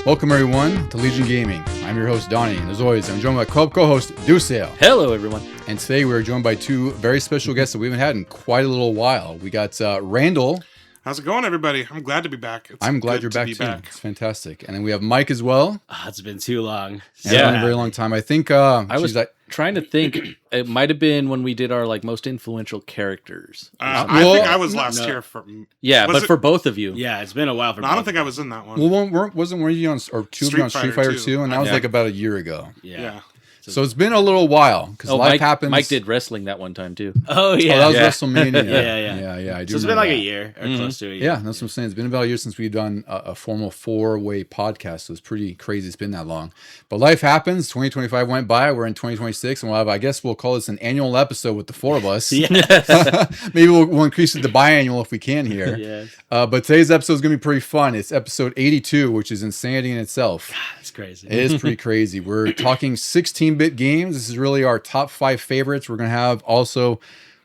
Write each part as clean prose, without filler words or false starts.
Welcome everyone to Legion Gaming. I'm your host Donnie, and as always, I'm joined by my club co-host Dusail. Hello everyone. And today we're joined by two very special guests that we haven't had in quite a little while. We got Randall. How's it going, everybody? I'm glad to be back. I'm glad you're back too. It's fantastic. And then we have Mike as well. It's been too long. It's been a very long time. I think I was trying to think. It might have been when we did our most influential characters. I think I was last year for. Yeah, but for both of you. Yeah, it's been a while for. No, I don't think I was in that one. Well, wasn't one of you on or two of you on Street Fighter 2? And that was like about a year ago. Yeah. So it's been a little while because life happens. Mike did wrestling that one time too. Oh yeah, that was WrestleMania. yeah. I do. So it's been like a year or close to a year. Yeah, that's what I'm saying. It's been about a year since we've done a formal 4-way podcast. So it's pretty crazy. It's been that long, but life happens. 2025 went by. We're in 2026, and we'll have. I guess we'll call this an annual episode with the four of us. Maybe we'll increase it to biannual if we can here. Yes. But today's episode is going to be pretty fun. It's episode 82, which is insanity in itself. God, it's crazy. It is pretty crazy. We're talking 16-bit games. This is really our top 5 favorites. We're going to have also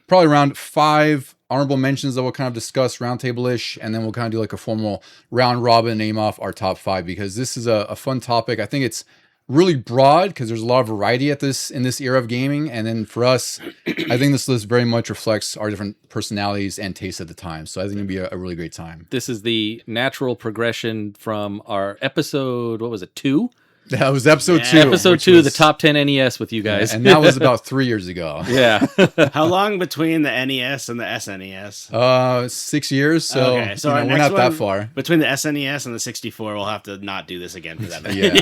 probably around 5 honorable mentions that we'll kind of discuss roundtable-ish, and then we'll kind of do like a formal round robin, name off our top 5, because this is a fun topic. I think it's really broad because there's a lot of variety in this era of gaming, and then for us, I think this list very much reflects our different personalities and tastes at the time. So I think it'll be a really great time. This is the natural progression from our episode. What was it? 2? That was episode 2. Episode 2, the top 10 NES with you guys. Yeah, and that was about 3 years ago. Yeah. How long between the NES and the SNES? 6 years. So, okay. So we're not that far. Between the SNES and the 64, we'll have to not do this again for that. Yeah.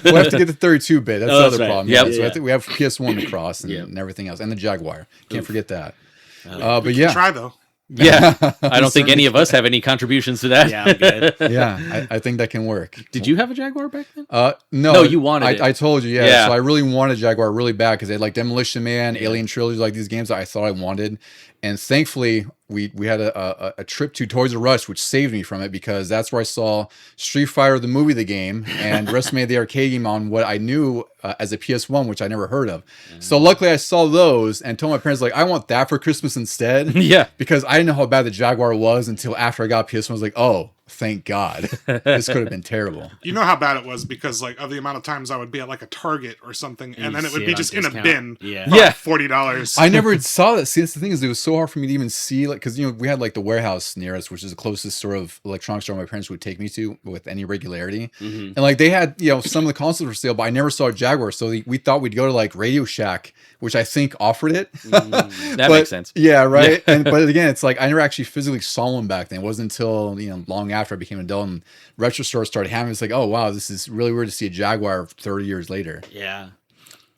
We'll have to get the 32-bit. That's the other problem. Yep. So I think we have PS1 to cross and everything else. And the Jaguar. Can't forget that. But yeah. Try, though. Yeah, I don't think any of us have any contributions to that. Yeah, I'm good. Yeah, I think that can work. Did you have a Jaguar back then? No, you wanted it. I told you, yeah. So I really wanted Jaguar really bad because they had like Demolition Man, Alien Trilogy, like these games that I thought I wanted. And thankfully, we had a trip to Toys R Us, which saved me from it because that's where I saw Street Fighter, the movie, the game, and WrestleMania, the arcade game on what I knew as a PS1, which I never heard of. So luckily, I saw those and told my parents, like, I want that for Christmas instead. Yeah. Because I didn't know how bad the Jaguar was until after I got PS1. I was like, oh, thank God. This could have been terrible. You know how bad it was because like of the amount of times I would be at like a Target or something, and then it would be just in a bin for like $40. I never saw that. See, that's the thing is it was so hard for me to even see, like, because we had like the warehouse near us, which is the closest sort of electronics store my parents would take me to with any regularity, and like they had some of the consoles for sale, but I never saw a Jaguar, so we thought we'd go to like Radio Shack, which I think offered it. That makes sense. Yeah, right. Yeah. But again, it's like I never actually physically saw one back then. It wasn't until long after I became an adult and retro stores started having it. It's like, oh wow, this is really weird to see a Jaguar 30 years later. Yeah.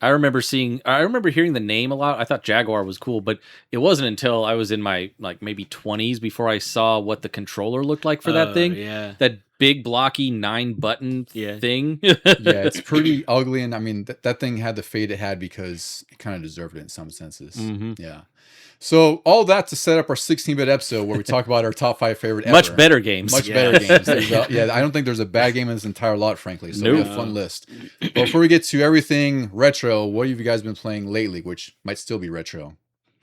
I remember hearing the name a lot. I thought Jaguar was cool, but it wasn't until I was in my maybe 20s before I saw what the controller looked like for that thing. Yeah. That big blocky 9-button thing. Yeah, it's pretty ugly, and I mean that thing had the fate it had because it kind of deserved it in some senses. Mm-hmm. Yeah. So all that to set up our 16-bit episode where we talk about our top 5 favorite Much better games. Better games. I don't think there's a bad game in this entire lot, frankly. So we have a fun list. But before we get to everything retro, what have you guys been playing lately, which might still be retro?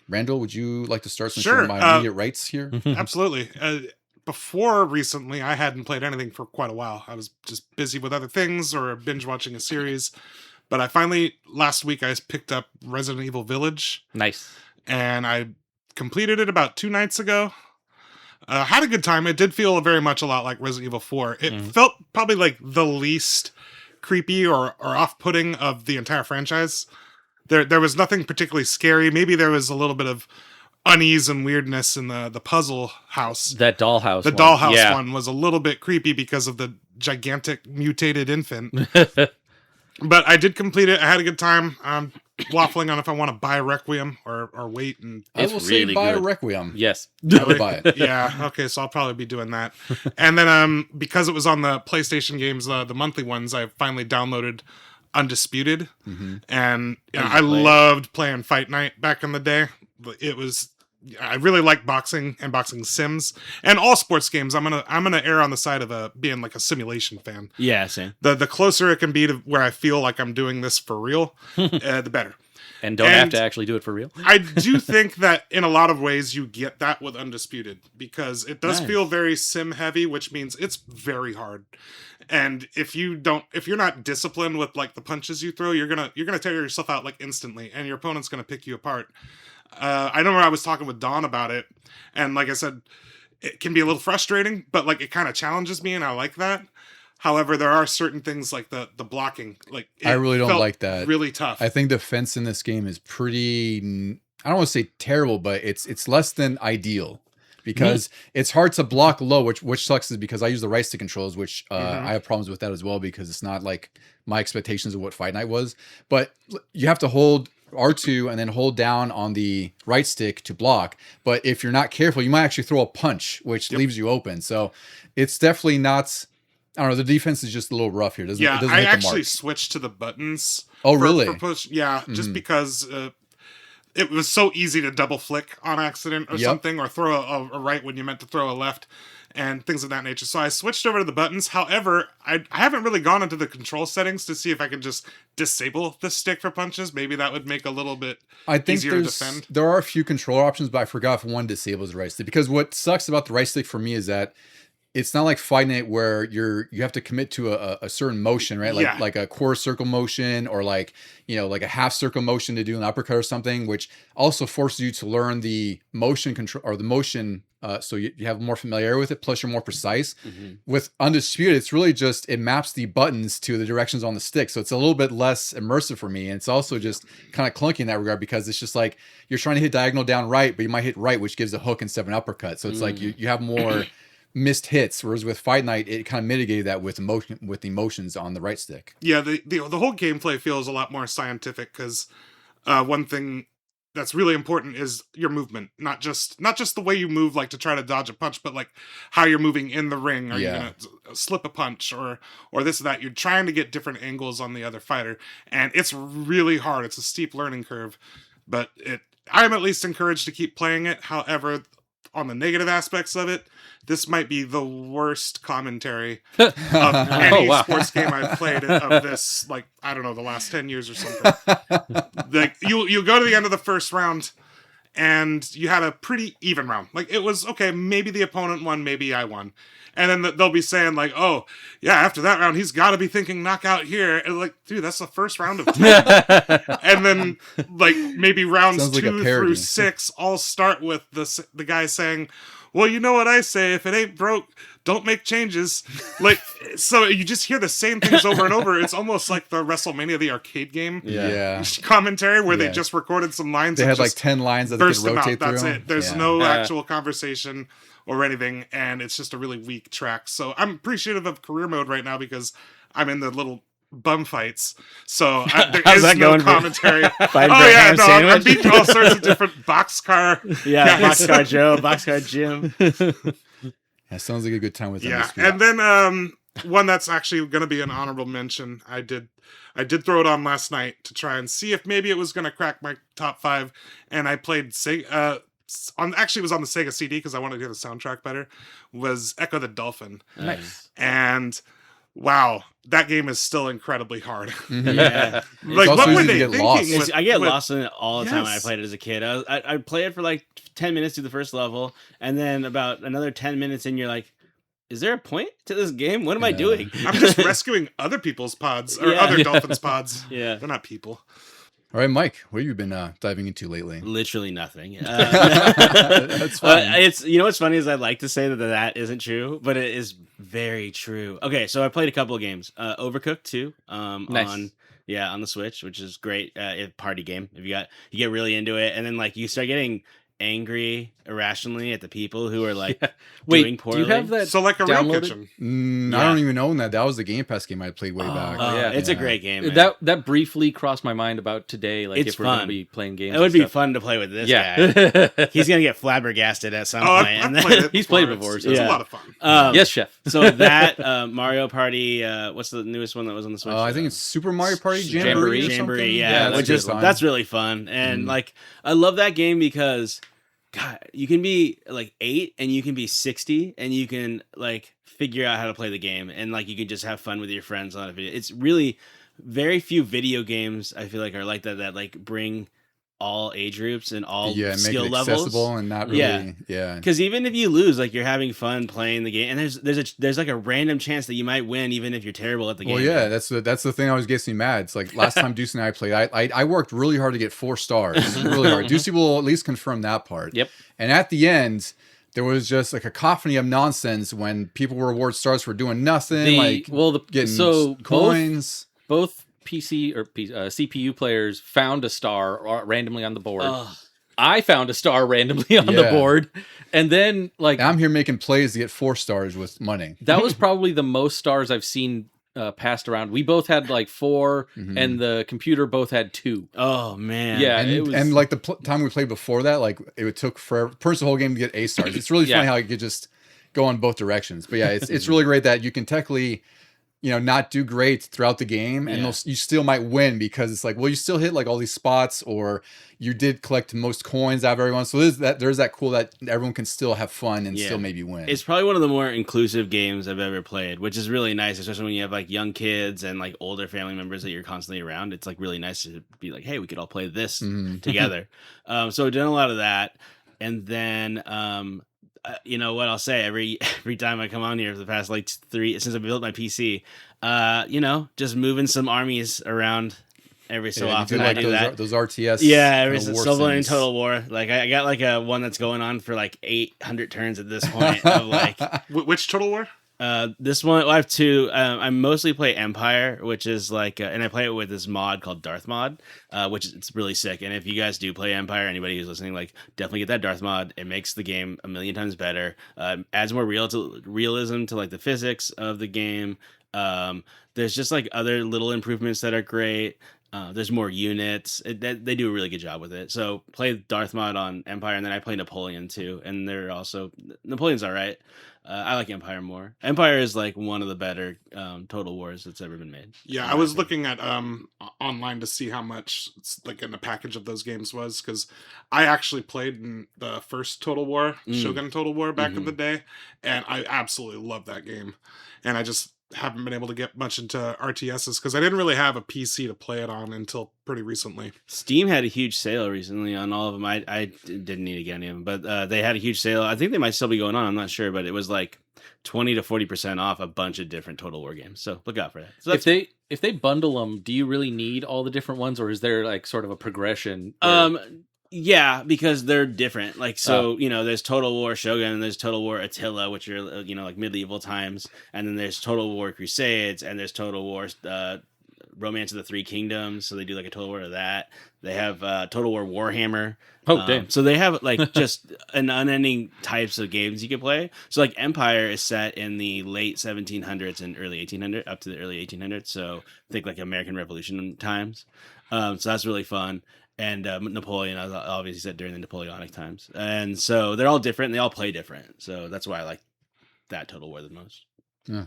Randall, would you like to start since you're my immediate rights here? Absolutely. Before recently, I hadn't played anything for quite a while. I was just busy with other things or binge watching a series. But I finally, last week, I picked up Resident Evil Village. Nice. And I completed it about 2 nights ago. Had a good time. It did feel very much a lot like Resident Evil 4. It felt probably like the least creepy or off-putting of the entire franchise. There was nothing particularly scary. Maybe there was a little bit of unease and weirdness in the puzzle house. That dollhouse. The dollhouse one was a little bit creepy because of the gigantic mutated infant. But I did complete it. I had a good time. Waffling on if I want to buy Requiem or wait and I will say buy Requiem. Yes. I would buy it. Yeah, okay, so I'll probably be doing that. And then because it was on the PlayStation games, the monthly ones, I finally downloaded Undisputed. And I loved playing Fight Night back in the day. I really like boxing and boxing sims and all sports games. I'm gonna err on the side of being like a simulation fan. Yeah, same. The closer it can be to where I feel like I'm doing this for real, the better. And don't have to actually do it for real. I do think that in a lot of ways you get that with Undisputed because it does feel very sim heavy, which means it's very hard. And if you're not disciplined with like the punches you throw, you're gonna tear yourself out like instantly, and your opponent's gonna pick you apart. I remember I was talking with Don about it, and like I said, it can be a little frustrating, but like it kind of challenges me, and I like that. However, there are certain things like the blocking, like I really don't like that. Really tough. I think defense in this game is pretty. I don't want to say terrible, but it's less than ideal because it's hard to block low, which sucks is because I use the right stick controls, which I have problems with that as well because it's not like my expectations of what Fight Night was. But you have to hold R2 and then hold down on the right stick to block. But if you're not careful, you might actually throw a punch, which leaves you open. So it's definitely not. I don't know. The defense is just a little rough here. It doesn't I hit the actually mark. switched to the buttons. Oh, really? For push. Yeah, just because it was so easy to double flick on accident or something, or throw a right when you meant to throw a left, and things of that nature. So I switched over to the buttons. However, I haven't really gone into the control settings to see if I can just disable the stick for punches. Maybe that would make a little bit easier to defend. There are a few controller options, but I forgot if one disables the right stick. Because what sucks about the right stick for me is that it's not like Fight Night where you have to commit to a certain motion, right? Like a quarter circle motion or like a half circle motion to do an uppercut or something, which also forces you to learn the motion control or the motion so you have more familiarity with it, plus you're more precise. With Undisputed, it's really just it maps the buttons to the directions on the stick. So it's a little bit less immersive for me. And it's also just kind of clunky in that regard because it's just like you're trying to hit diagonal down right, but you might hit right, which gives a hook instead of an uppercut. So it's like you have more missed hits, whereas with Fight Night it kind of mitigated that with the motions on the right stick. Yeah, the whole gameplay feels a lot more scientific because one thing that's really important is your movement, not just the way you move like to try to dodge a punch, but like how you're moving in the ring. Are you gonna slip a punch or this or that? You're trying to get different angles on the other fighter, and it's really hard. It's a steep learning curve, but I'm at least encouraged to keep playing it. However, on the negative aspects of it, this might be the worst commentary of any sports game I've played of this, like, I don't know, the last 10 years or something. Like, you go to the end of the first round, and you had a pretty even round. Like, it was, okay, maybe the opponent won, maybe I won. And then they'll be saying, like, oh, yeah, after that round, he's got to be thinking knockout here. And like, dude, that's the first round of 10. And then, like, maybe rounds 2 through 6 all start with the guy saying, well, you know what I say, if it ain't broke, don't make changes. Like, so you just hear the same things over and over. It's almost like the WrestleMania, the arcade game commentary, where they just recorded some lines. They had like 10 lines that they could rotate through. That's it. There's no actual conversation or anything, and it's just a really weak track. So I'm appreciative of career mode right now because I'm in the little bum fights, so there is no commentary. I'm beating all sorts of different boxcar. Boxcar Joe, Boxcar Jim. That sounds like a good time with them. And then one that's actually going to be an honorable mention. I did throw it on last night to try and see if maybe it was going to crack my top 5, and I played it was on the Sega CD because I wanted to hear the soundtrack better. Was Echo the Dolphin. Nice. And wow, that game is still incredibly hard. Yeah. Like, what were they thinking? I get lost in it all the time when I played it as a kid. I play it for like 10 minutes through the first level, and then about another 10 minutes in, you're like, is there a point to this game? What am I doing? I'm just rescuing other people's pods, or other dolphins' pods. Yeah. They're not people. All right, Mike, what have you been diving into lately? Literally nothing. That's fine. It's what's funny is I'd like to say that isn't true, but it is very true. Okay, so I played a couple of games. Overcooked 2 nice. on the Switch, which is great. Party game. If you get really into it, and then like you start getting angry irrationally at the people who are like doing poorly. Do you have that? So like a real downloaded? kitchen. I don't even own that. That was the Game Pass game I played way back. It's a great game. Man. That briefly crossed my mind about today. Like, it's if we're fun. going to be playing games, it would be fun to play with this guy. He's gonna get flabbergasted at some point. I've played it. He's played before. It's a lot of fun. Yes, chef. So that Mario Party. What's the newest one that was on the Switch? I think it's Super Mario Party Jamboree. Jamboree. That's really fun. And like, I love that game because, God, you can be like 8 and you can be 60 and you can like figure out how to play the game, and like you can just have fun with your friends on a video. It's really very few video games I feel like are like that like bring all age groups and all Yeah, and make skill it levels. accessible and not really. Yeah. Yeah. Because even if you lose, like you're having fun playing the game, and there's like a random chance that you might win, even if you're terrible at the game. Well, yeah, that's the thing. I always gets me mad. It's like last time Deuce and I played, I worked really hard to get 4 stars, really hard. Deucey will at least confirm that part. Yep. And at the end, there was just a cacophony of nonsense when people were awarded stars for doing nothing, getting coins. Both PC or CPU players found a star randomly on the board. Ugh. I found a star randomly on the board, and then And I'm here making plays to get 4 stars with money. that was probably the most stars I've seen passed around. We both had like 4, and the computer both had 2. Oh man. Yeah, And, it was, and like the time we played before that, like it took forever. First the whole game to get A stars. It's really funny how it could just go in both directions. But yeah, it's really great that you can technically, not do great throughout the game, and you still might win because it's like, well, you still hit like all these spots, or you did collect most coins out of everyone. So there's that cool that everyone can still have fun and still maybe win. It's probably one of the more inclusive games I've ever played, which is really nice, especially when you have like young kids and like older family members that you're constantly around. It's like really nice to be like, hey, we could all play this together. So we've done a lot of that, and then you know what I'll say every time I come on here for the past like 3 since I built my PC, just moving some armies around every so often. Do I do that. Those RTS. Yeah, every war so in sims. Total War. Like I got like a one that's going on for like 800 turns at this point. Of like Which Total War? this one, I have 2. I mostly play Empire, which is like, and I play it with this mod called Darth Mod, which it's really sick. And if you guys do play Empire, anybody who's listening, like definitely get that Darth Mod. It makes the game a million times better. Adds more realism to like the physics of the game. There's just like other little improvements that are great. There's more units. They do a really good job with it. So play Darth Mod on Empire, and then I play Napoleon too. And they're also Napoleon's all right. I like Empire more. Empire is like one of the better Total Wars that's ever been made. Yeah, I was looking at online to see how much like in the package of those games was, because I actually played in the first Total War, Shogun Total War back in the day, and I absolutely love that game. And I just haven't been able to get much into RTSs because I didn't really have a PC to play it on until pretty recently. Steam had a huge sale recently on all of them. I didn't need to get any of them, but they had a huge sale. I think they might still be going on. I'm not sure, but it was like 20 to 40% off a bunch of different Total War games. So look out for that. So if they bundle them, do you really need all the different ones, or is there like sort of a progression? Yeah, because they're different. Like, so, there's Total War Shogun, and there's Total War Attila, which are, like medieval times. And then there's Total War Crusades, and there's Total War Romance of the Three Kingdoms. So they do like a Total War of that. They have Total War Warhammer. Oh, damn. So they have like just an unending types of games you can play. So like Empire is set in the late 1700s and early 1800s, up to the early 1800s. So think like American Revolution times. So that's really fun. And Napoleon, obviously set during the Napoleonic times. And so they're all different. And they all play different. So that's why I like that Total War the most. Yeah.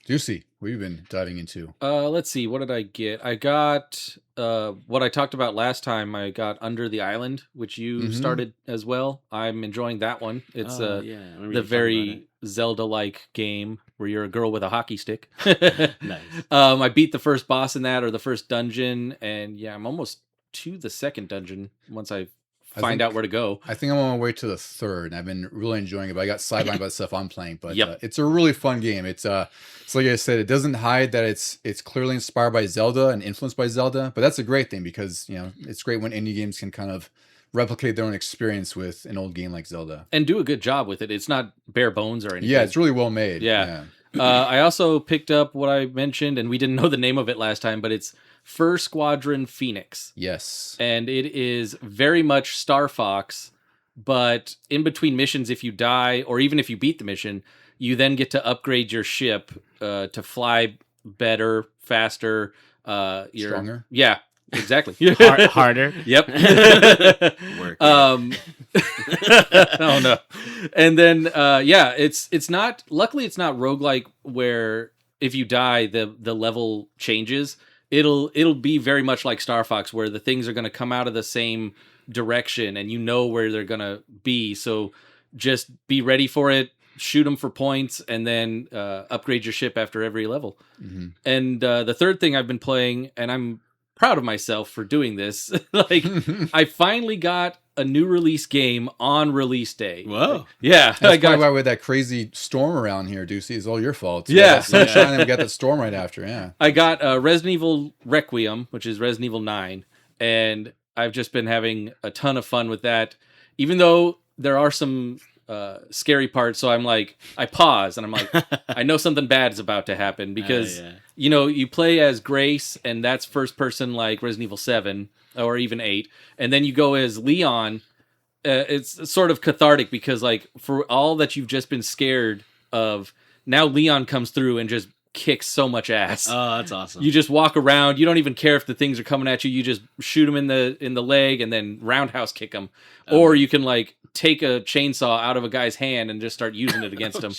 Juicy. What have you been diving into? Let's see. What did I get? I got what I talked about last time. I got Under the Island, which you started as well. I'm enjoying that one. It's the very Zelda-like game where you're a girl with a hockey stick. Nice. I beat the first boss in that, or the first dungeon, and I'm almost to the second dungeon once I find out where to go. I think I'm on my way to the third, and I've been really enjoying it, but I got sidelined by the stuff I'm playing. But Yep. It's a really fun game. It's like I said, it doesn't hide that it's clearly inspired by Zelda and influenced by Zelda, but that's a great thing because it's great when indie games can kind of replicate their own experience with an old game like Zelda and do a good job with it. It's not bare bones or anything. Yeah, it's really well made. Yeah. I also picked up what I mentioned, and we didn't know the name of it last time, but it's Fur Squadron Phoenix. Yes. And it is very much Star Fox, but in between missions, if you die, or even if you beat the mission, you then get to upgrade your ship to fly better, faster. Stronger? Yeah, exactly. Harder. Yep. Work. Oh no. And then it's not, luckily it's not roguelike where if you die the level changes. It'll be very much like Star Fox where the things are going to come out of the same direction and you know where they're going to be. So just be ready for it, shoot them for points, and then upgrade your ship after every level. And the third thing I've been playing, and I'm proud of myself for doing this. Like, I finally got a new release game on release day. Whoa. Yeah. That's probably why we had that crazy storm around here, Ducey. It's all your fault. Yeah. That sunshine, and we got that storm right after, yeah. I got Resident Evil Requiem, which is Resident Evil 9, and I've just been having a ton of fun with that, even though there are some scary parts. So I'm like, I pause, and I'm like, I know something bad is about to happen, because, you know, you play as Grace, and that's first person like Resident Evil 7, or even 8, and then you go as Leon. It's sort of cathartic, because, like, for all that you've just been scared of, now Leon comes through and just kicks so much ass. Oh, that's awesome. You just walk around. You don't even care if the things are coming at you. You just shoot them in the leg and then roundhouse kick them. Or you can, like, take a chainsaw out of a guy's hand and just start using it against him.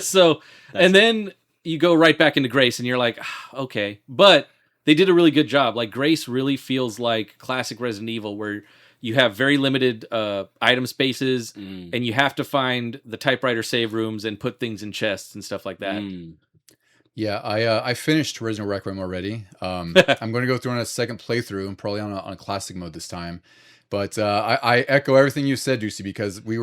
So, and then you go right back into Grace, and you're like, okay. But they did a really good job. Like, Grace really feels like classic Resident Evil, where you have very limited item spaces, and you have to find the typewriter save rooms and put things in chests and stuff like that. Yeah, I finished Resident Evil Requiem already. I'm going to go through on a second playthrough, and probably on a classic mode this time. But I echo everything you said, Ducey, because we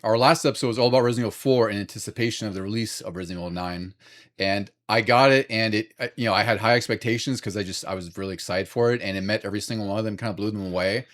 our last episode was all about Resident Evil 4 in anticipation of the release of Resident Evil 9, and I got it, and it, you know, I had high expectations because I was really excited for it, and it met every single one of them, kind of blew them away.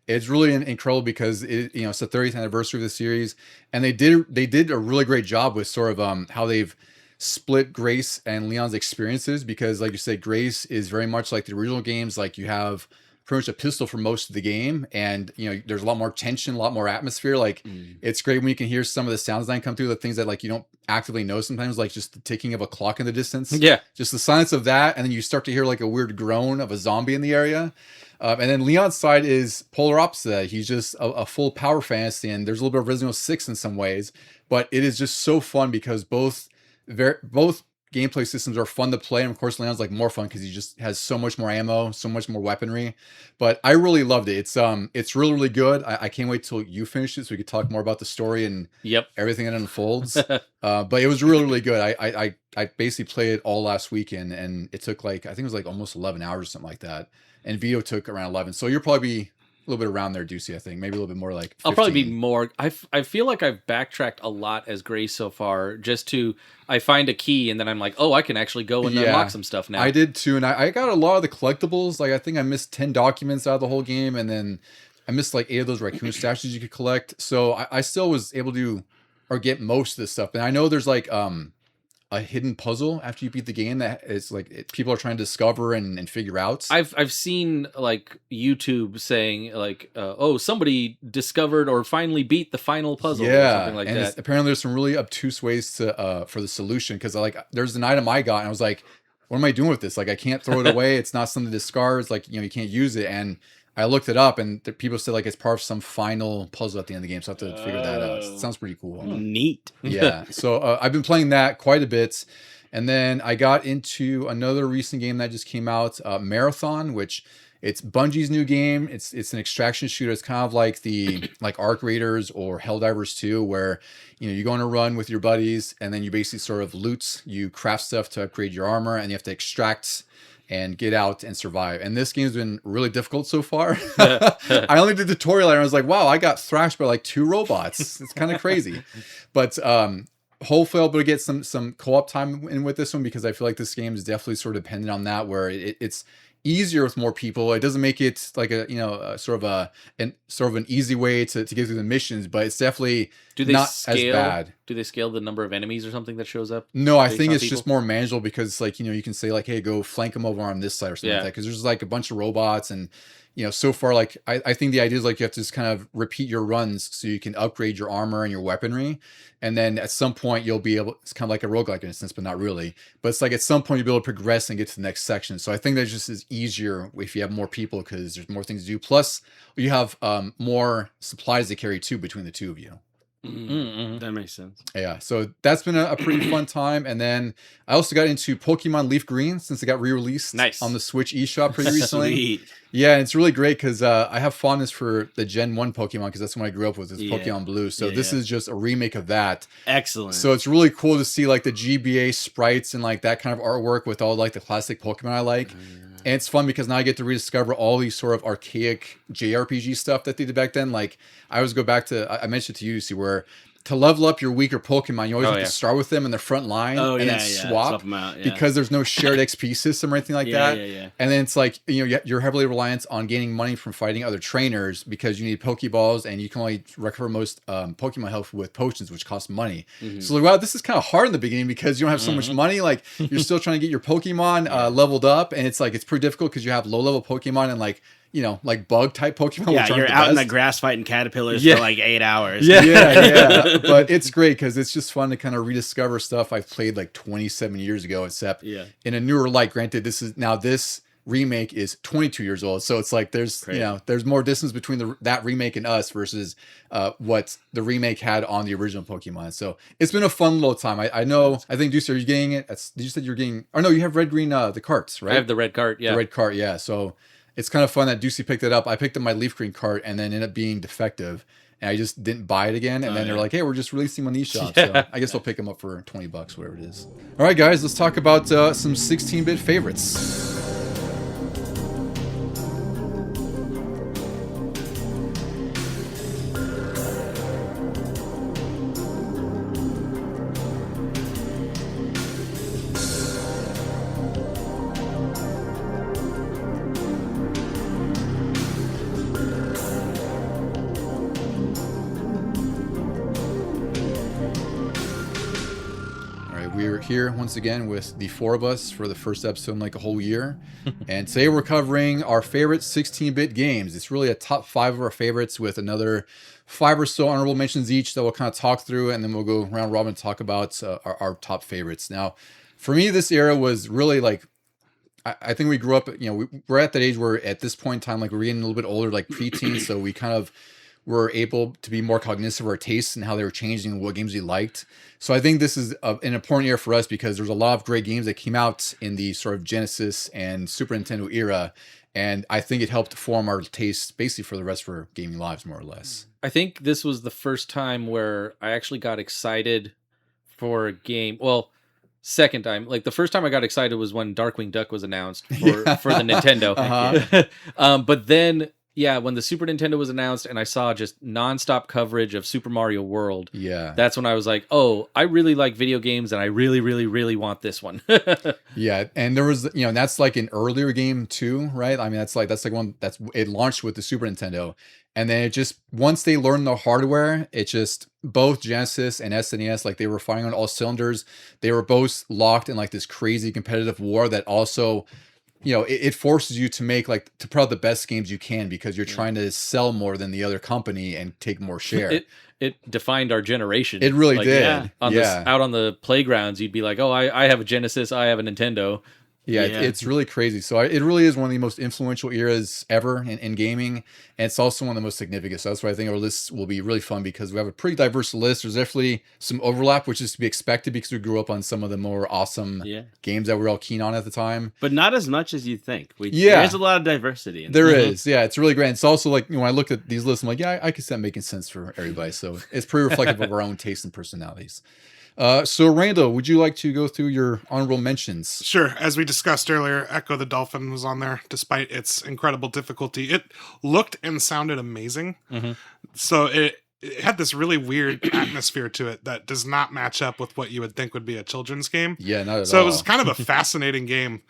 It's really incredible because it's the 30th anniversary of the series, and they did a really great job with sort of how they've split Grace and Leon's experiences, because, like you said, Grace is very much like the original games. Like, you have pretty much a pistol for most of the game, and there's a lot more tension, a lot more atmosphere. Like, it's great when you can hear some of the sound design come through, the things that, like, you don't actively know sometimes, like just the ticking of a clock in the distance. Yeah, just the silence of that, and then you start to hear like a weird groan of a zombie in the area. And then Leon's side is polar opposite. He's just a full power fantasy, and there's a little bit of Resident Evil 6 in some ways, but it is just so fun because both gameplay systems are fun to play, and of course Leon's like more fun because he just has so much more ammo, so much more weaponry. But I really loved it. It's really, really good. I can't wait till you finish it so we could talk more about the story and everything that unfolds. But it was really, really good. I basically played it all last weekend, and it took like, I think it was like almost 11 hours or something like that, and Vito took around 11. So you'll probably be a little bit around there, Ducey, I think. Maybe a little bit more like 15. I'll probably be more. I feel like I've backtracked a lot as Grace so far, just to, I find a key, and then I'm like, oh, I can actually go and unlock some stuff now. I did too, and I got a lot of the collectibles. Like, I think I missed 10 documents out of the whole game, and then I missed like 8 of those raccoon statues you could collect. So I still was able to, or get most of this stuff. And I know there's like a hidden puzzle after you beat the game that is like people are trying to discover and figure out. I've seen like YouTube saying like, oh, somebody discovered or finally beat the final puzzle, or something like that. Apparently there's some really obtuse ways to for the solution, because like there's an item I got and I was like, what am I doing with this? Like, I can't throw it away. It's not something to discard. It's like, you can't use it. And I looked it up, and people said like it's part of some final puzzle at the end of the game, so I have to figure that out. It sounds pretty cool. Neat. Yeah. So I've been playing that quite a bit, and then I got into another recent game that just came out, Marathon, which it's Bungie's new game. It's an extraction shooter. It's kind of like the Arc Raiders or Helldivers 2, where you go on a run with your buddies, and then you basically sort of loot, you craft stuff to upgrade your armor, and you have to extract and get out and survive. And this game's been really difficult so far. I only did the tutorial and I was like, wow, I got thrashed by like 2 robots. It's kind of crazy. But hopefully I'll be able to get some co-op time in with this one, because I feel like this game is definitely sort of dependent on that, where it's easier with more people. It doesn't make it like a sort of an easy way to get through the missions, but it's definitely not as bad. Do they scale the number of enemies or something that shows up? No, I think it's just more manageable, because like, you can say like, hey, go flank them over on this side or something like that, because there's like a bunch of robots, and so far, like, I think the idea is like you have to just kind of repeat your runs so you can upgrade your armor and your weaponry. And then at some point you'll be able, it's kind of like a roguelike in a sense, but not really. But it's like at some point you'll be able to progress and get to the next section. So I think that just is easier if you have more people, because there's more things to do. Plus you have more supplies to carry too between the two of you. Mm-hmm. That makes sense. Yeah, so that's been a pretty fun time. And then I also got into Pokemon Leaf Green, since it got re-released on the Switch eShop pretty recently. Sweet. Yeah, and it's really great because I have fondness for the Gen 1 Pokemon, because that's when I grew up with, is Pokemon Blue. So this is just a remake of that. Excellent. So it's really cool to see like the GBA sprites and like that kind of artwork with all like the classic Pokemon I like. And it's fun because now I get to rediscover all these sort of archaic JRPG stuff that they did back then. Like I always go back to, I mentioned to you, see, where to level up your weaker Pokemon, you always have to start with them in the front line and then swap them out, because there's no shared XP system or anything like that. And then it's like, you're heavily reliant on gaining money from fighting other trainers because you need Pokeballs and you can only recover most Pokemon health with potions, which cost money. So like, wow, this is kind of hard in the beginning because you don't have so much money. Like you're still trying to get your Pokemon leveled up, and it's like, it's pretty difficult because you have low level Pokemon and like, like bug type Pokemon. Yeah, which you're out in the grass fighting caterpillars for like 8 hours. Yeah. But it's great because it's just fun to kind of rediscover stuff I've played like 27 years ago, except in a newer light. Granted, this remake is 22 years old, so it's like there's there's more distance between that remake and us versus what the remake had on the original Pokemon. So it's been a fun little time. I know. I think Deuce, are you getting it? You said you're getting. Or no, you have red green the carts, right? I have the red cart. Yeah, the red cart. Yeah, so. It's kind of fun that Ducey picked it up. I picked up my leaf green cart and then ended up being defective. And I just didn't buy it again. And then they're like, hey, we're just releasing one of these shops. So I guess I'll pick them up for $20, whatever it is. All right, guys, let's talk about some 16-bit favorites. We're here once again with the four of us for the first episode in like a whole year. And today we're covering our favorite 16-bit games. It's really a top 5 of our favorites with another 5 or so honorable mentions each that we'll kind of talk through, and then we'll go round robin and talk about our top favorites. Now, for me, this era was really like, I think we grew up, we're at that age where at this point in time, like we're getting a little bit older, like preteen, so we kind of were able to be more cognizant of our tastes and how they were changing and what games we liked. So I think this is an important year for us because there's a lot of great games that came out in the sort of Genesis and Super Nintendo era. And I think it helped form our tastes basically for the rest of our gaming lives, more or less. I think this was the first time where I actually got excited for a game. Well, second time. Like the first time I got excited was when Darkwing Duck was announced for the Nintendo. But then... yeah, when the Super Nintendo was announced and I saw just nonstop coverage of Super Mario World, that's when I was like, oh, I really like video games and I really, really, really want this one. Yeah, and there was, and that's like an earlier game too, right? I mean, that's like one it launched with the Super Nintendo. And then it just, once they learned the hardware, it just, both Genesis and SNES, like they were firing on all cylinders. They were both locked in like this crazy competitive war that also... it forces you to make to put out the best games you can because you're trying to sell more than the other company and take more share. It defined our generation. It really did. Out on the playgrounds, you'd be like, oh, I have a Genesis, I have a Nintendo. It's really crazy. So it really is one of the most influential eras ever in gaming. And it's also one of the most significant. So that's why I think our list will be really fun because we have a pretty diverse list. There's definitely some overlap, which is to be expected because we grew up on some of the more awesome games that we're all keen on at the time. But not as much as you think. There's a lot of diversity. There is. Yeah, it's really great. It's also like, when I look at these lists, I'm like, I can see that making sense for everybody. So it's pretty reflective of our own tastes and personalities. So Randall, would you like to go through your honorable mentions? Sure. As we discussed earlier, Echo the Dolphin was on there despite its incredible difficulty. It looked and sounded amazing. So it had this really weird atmosphere to it that does not match up with what you would think would be a children's game. Yeah, not at all. So it was kind of a fascinating game,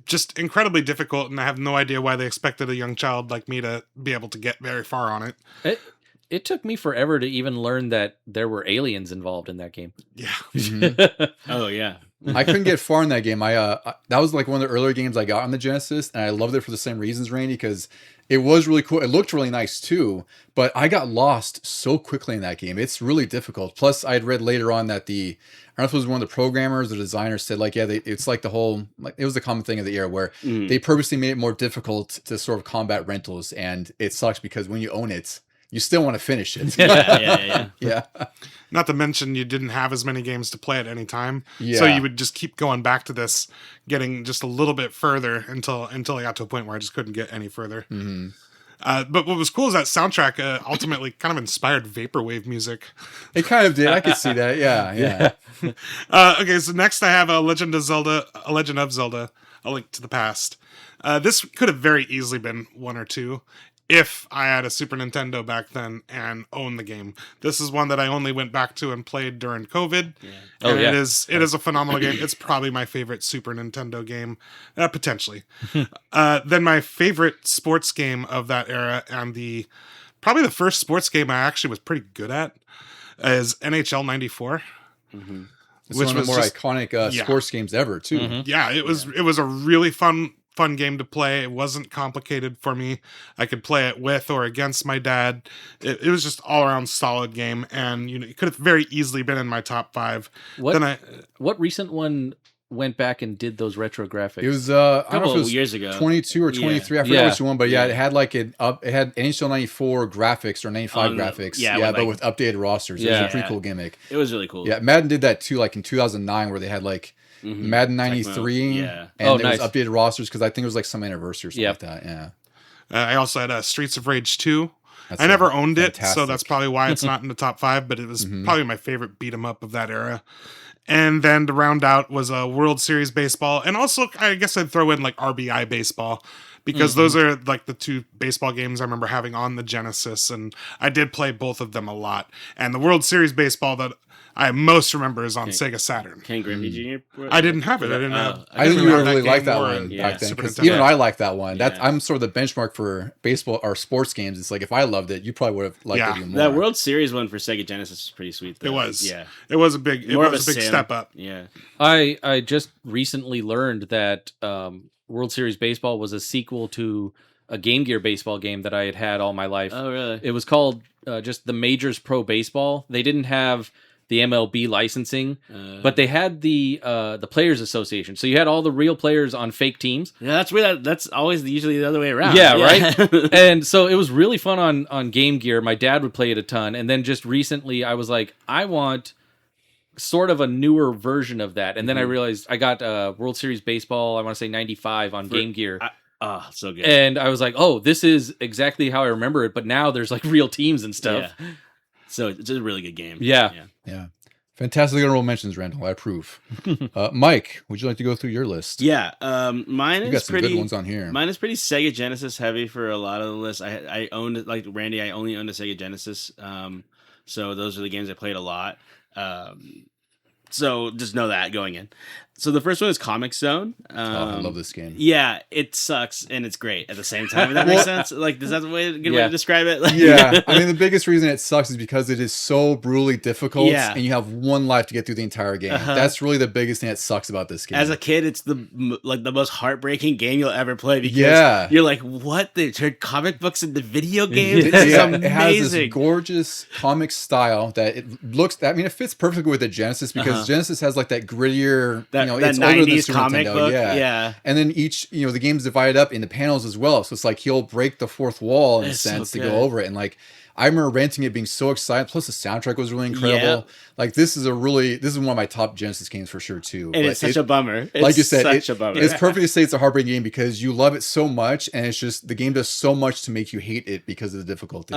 just incredibly difficult, and I have no idea why they expected a young child like me to be able to get very far on it. It took me forever to even learn that there were aliens involved in that game. Yeah. Oh, yeah. I couldn't get far in that game. That was like one of the earlier games I got on the Genesis, and I loved it for the same reasons, Randy, because it was really cool. It looked really nice too, but I got lost so quickly in that game. It's really difficult. Plus, I had read later on that I don't know if it was one of the programmers or designers said it's like the whole, it was the common thing of the era where they purposely made it more difficult to sort of combat rentals, and it sucks because when you own it, you still want to finish it. Yeah. Not to mention you didn't have as many games to play at any time. Yeah. So you would just keep going back to this, getting just a little bit further until I got to a point where I just couldn't get any further. But what was cool is that soundtrack ultimately kind of inspired vaporwave music. It kind of did. I could see that. Yeah. Okay, so next I have A Legend of Zelda. A Link to the Past. This could have very easily been 1 or 2 if I had a Super Nintendo back then and owned the game. This is one that I only went back to and played during COVID. Yeah. And it is a phenomenal game. It's probably my favorite Super Nintendo game, potentially. Then my favorite sports game of that era, and probably the first sports game I actually was pretty good at, is NHL 94. Mm-hmm. It's one of the more iconic sports games ever, too. Mm-hmm. Yeah, it was a really fun game to play. It wasn't complicated for me. I could play it with or against my dad. It was just all around solid game, and it could have very easily been in my top 5. What recent one went back and did those retro graphics? It was I don't know if it was years ago, 22 or 23. I forget which one, but it had it had NHL 94 graphics or 95 graphics. But with updated rosters. It was a pretty cool gimmick. It was really cool. Yeah, Madden did that too, like in 2009, where they had like Madden 93, and it was updated rosters because I think it was like some anniversary or something like that. Yeah. I also had Streets of Rage 2. I never owned it, so that's probably why it's not in the top 5, but it was probably my favorite beat 'em up of that era. And then to round out was a World Series Baseball, and also I guess I'd throw in like RBI Baseball, because those are like the 2 baseball games I remember having on the Genesis, and I did play both of them a lot. And the World Series Baseball that I most remember is on Sega Saturn. Ken Griffey Jr.? I didn't have it. I didn't have I think you would really like that one back then, because even I like that one. I'm sort of the benchmark for baseball or sports games. It's like, if I loved it, you probably would have liked it even more. That World Series one for Sega Genesis was pretty sweet, though. It was. Yeah. It was a big step up. Yeah. I just recently learned that World Series Baseball was a sequel to a Game Gear baseball game that I had all my life. Oh, really? It was called just the Majors Pro Baseball. They didn't have the MLB licensing, but they had the Players Association. So you had all the real players on fake teams. Yeah, that's weird. That's always usually the other way around. Yeah. Right? And so it was really fun on Game Gear. My dad would play it a ton. And then just recently I was like, I want sort of a newer version of that. And then I realized I got World Series Baseball, I want to say 95 on Game Gear. So good. And I was like, oh, this is exactly how I remember it. But now there's like real teams and stuff. Yeah. So it's a really good game. Yeah. Fantastic honorable mentions, Randall. I approve. Mike, would you like to go through your list? Yeah. Mine is you got some pretty good ones on here. Mine is pretty Sega Genesis heavy for a lot of the list. I owned it, like Randy. I only owned a Sega Genesis. So those are the games I played a lot. So just know that going in. So the first one is Comic Zone. I love this game. Yeah, it sucks and it's great at the same time. If that makes sense. Like, is that a good way to describe it? Yeah, I mean, the biggest reason it sucks is because it is so brutally difficult, and you have one life to get through the entire game. That's really the biggest thing that sucks about this game. As a kid, it's the most heartbooking game you'll ever play, because you're like, what? They turned comic books into video games? This is amazing. It has this gorgeous comic style that it looks. I mean, it fits perfectly with the Genesis, because Genesis has like that grittier. It's 90s comic book, and then each, the game's divided up into panels as well, so it's like he'll break the fourth wall in a sense to go over it, and like I remember renting it, being so excited. Plus the soundtrack was really incredible. Like this is one of my top Genesis games for sure too. And it's such a bummer. Like you said, it's perfect to say it's a heartbreaking game, because you love it so much, and it's just the game does so much to make you hate it because of the difficulty.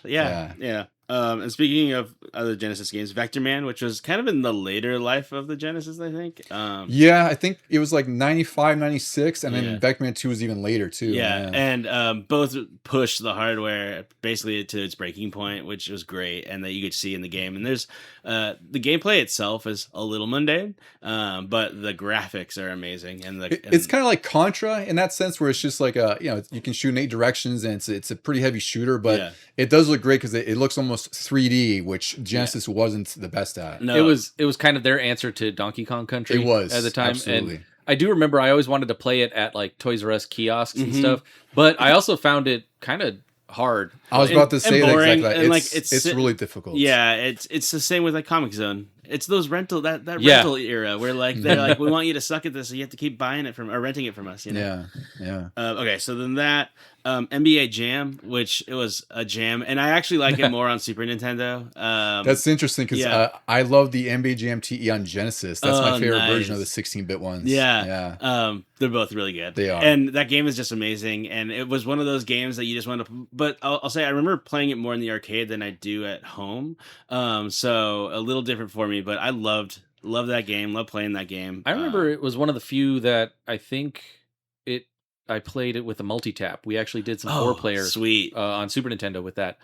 Yeah. And speaking of other Genesis games, Vector Man, which was kind of in the later life of the Genesis, I think. I think it was like 95, 96, and then Vector Man 2 was even later too. Yeah, and both pushed the hardware basically to its breaking point, which was great, and that you could see in the game. And there's the gameplay itself is a little mundane, but the graphics are amazing. And it's kind of like Contra in that sense, where it's just like you can shoot in 8 directions, and it's a pretty heavy shooter, but it does look great because it looks almost 3D, which Genesis wasn't the best at. No, it was kind of their answer to Donkey Kong Country. It was at the time, absolutely. And I do remember I always wanted to play it at like Toys R Us kiosks and stuff, but I also found it kind of hard. I was about to say that boring, exactly. And it's really difficult. Yeah, it's the same with like Comic Zone. It's those rental rental era where like they're like, we want you to suck at this, so you have to keep buying it or renting it from us. Yeah. Okay, so then that NBA Jam, which it was a jam, and I actually like it more on Super Nintendo. That's interesting, because I love the NBA Jam TE on Genesis. That's my favorite version of the 16-bit ones. Yeah. They're both really good. They are. And that game is just amazing. And it was one of those games that you just want to... But I'll say I remember playing it more in the arcade than I do at home. So a little different for me, but I loved Love that game. Love playing that game. I remember it was one of the few that I think I played it with a multi-tap. We actually did some 4-player sweet on Super Nintendo with that.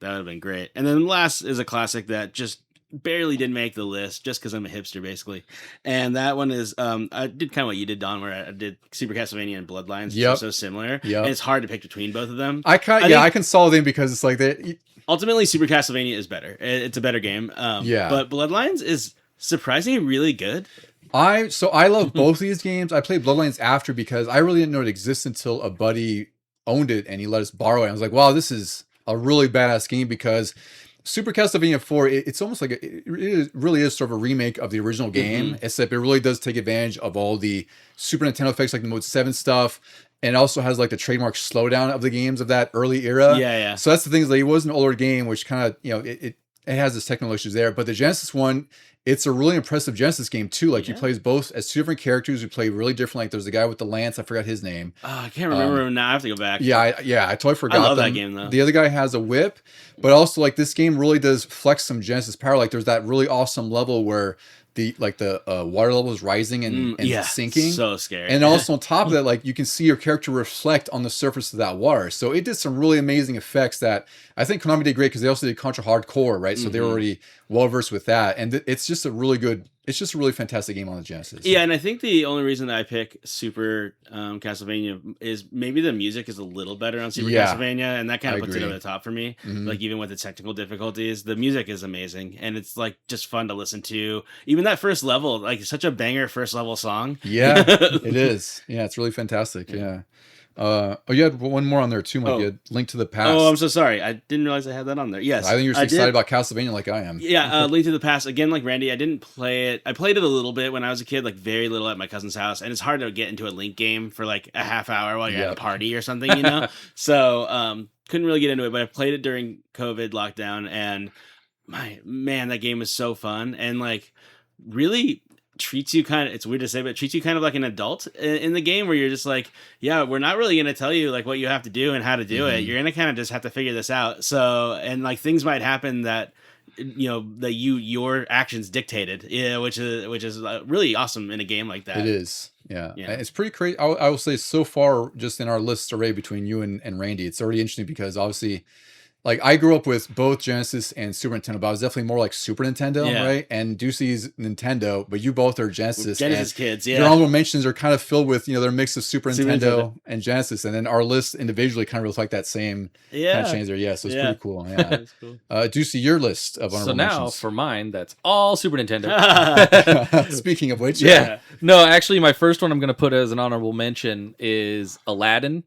That would have been great. And then last is a classic that just barely didn't make the list just because I'm a hipster, basically. And that one is, I did kind of what you did, Don, where I did Super Castlevania and Bloodlines. Yep. So similar. Yep. And it's hard to pick between both of them. I can solve them because it's like that. Ultimately, Super Castlevania is better. It's a better game. But Bloodlines is surprisingly really good. I love both of these games. I played Bloodlines after because I really didn't know it existed until a buddy owned it and he let us borrow it. I was like, wow, this is a really badass game because Super Castlevania 4, it's almost like it really is sort of a remake of the original game, except it really does take advantage of all the Super Nintendo effects like the Mode 7 stuff. And it also has like the trademark slowdown of the games of that early era. Yeah. So that's the thing is like it was an older game, which kind of, it has its technical issues there. But the Genesis one, it's a really impressive Genesis game too. Like you play both as 2 different characters who play really different. Like there's the guy with the lance, I forgot his name. I can't remember him now. I have to go back. I totally forgot. I love that game though. The other guy has a whip, but also like this game really does flex some Genesis power. Like there's that really awesome level where the water level is rising and sinking. So scary. And also on top of that, like you can see your character reflect on the surface of that water. So it did some really amazing effects that I think Konami did great because they also did Contra Hardcore, right? So they were already well versed with that. And it's just a really fantastic game on the Genesis. Yeah, and I think the only reason that I pick Super Castlevania is maybe the music is a little better on Super Castlevania, and that kind of puts it over the top for me. Like even with the technical difficulties, the music is amazing, and it's like just fun to listen to. Even that first level, like such a banger first level song. Yeah, it is. Yeah, it's really fantastic. Yeah. You had one more on there too, Mike. You had Link to the Past. Oh, I'm so sorry. I didn't realize I had that on there. Yes. I think you're excited about Castlevania like I am. Yeah, Link to the Past. Again, like Randy, I didn't play it. I played it a little bit when I was a kid, like very little at my cousin's house. And it's hard to get into a Link game for like a half hour while you're at a party or something, you know? So, couldn't really get into it, but I played it during COVID lockdown. And man, that game was so fun. And like really treats you it's weird to say, but treats you kind of like an adult in the game where you're just like, yeah, we're not really going to tell you like what you have to do and how to do it. You're going to kind of just have to figure this out. So, and like things might happen that, that your actions dictated, which is really awesome in a game like that. It is. Yeah. It's pretty crazy. I will say so far, just in our list array between you and Randy, it's already interesting because obviously, like I grew up with both Genesis and Super Nintendo, but I was definitely more like Super Nintendo, right? And Ducey's Nintendo, but you both are Genesis kids. Yeah, your honorable mentions are kind of filled with their mix of Super Nintendo and Genesis, and then our list individually kind of reflect that same kind of change there. Yeah, so it's pretty cool. Yeah, that's cool. Ducey, your list of honorable mentions. So now for mine, that's all Super Nintendo. Speaking of which, no, actually, my first one I'm going to put as an honorable mention is Aladdin.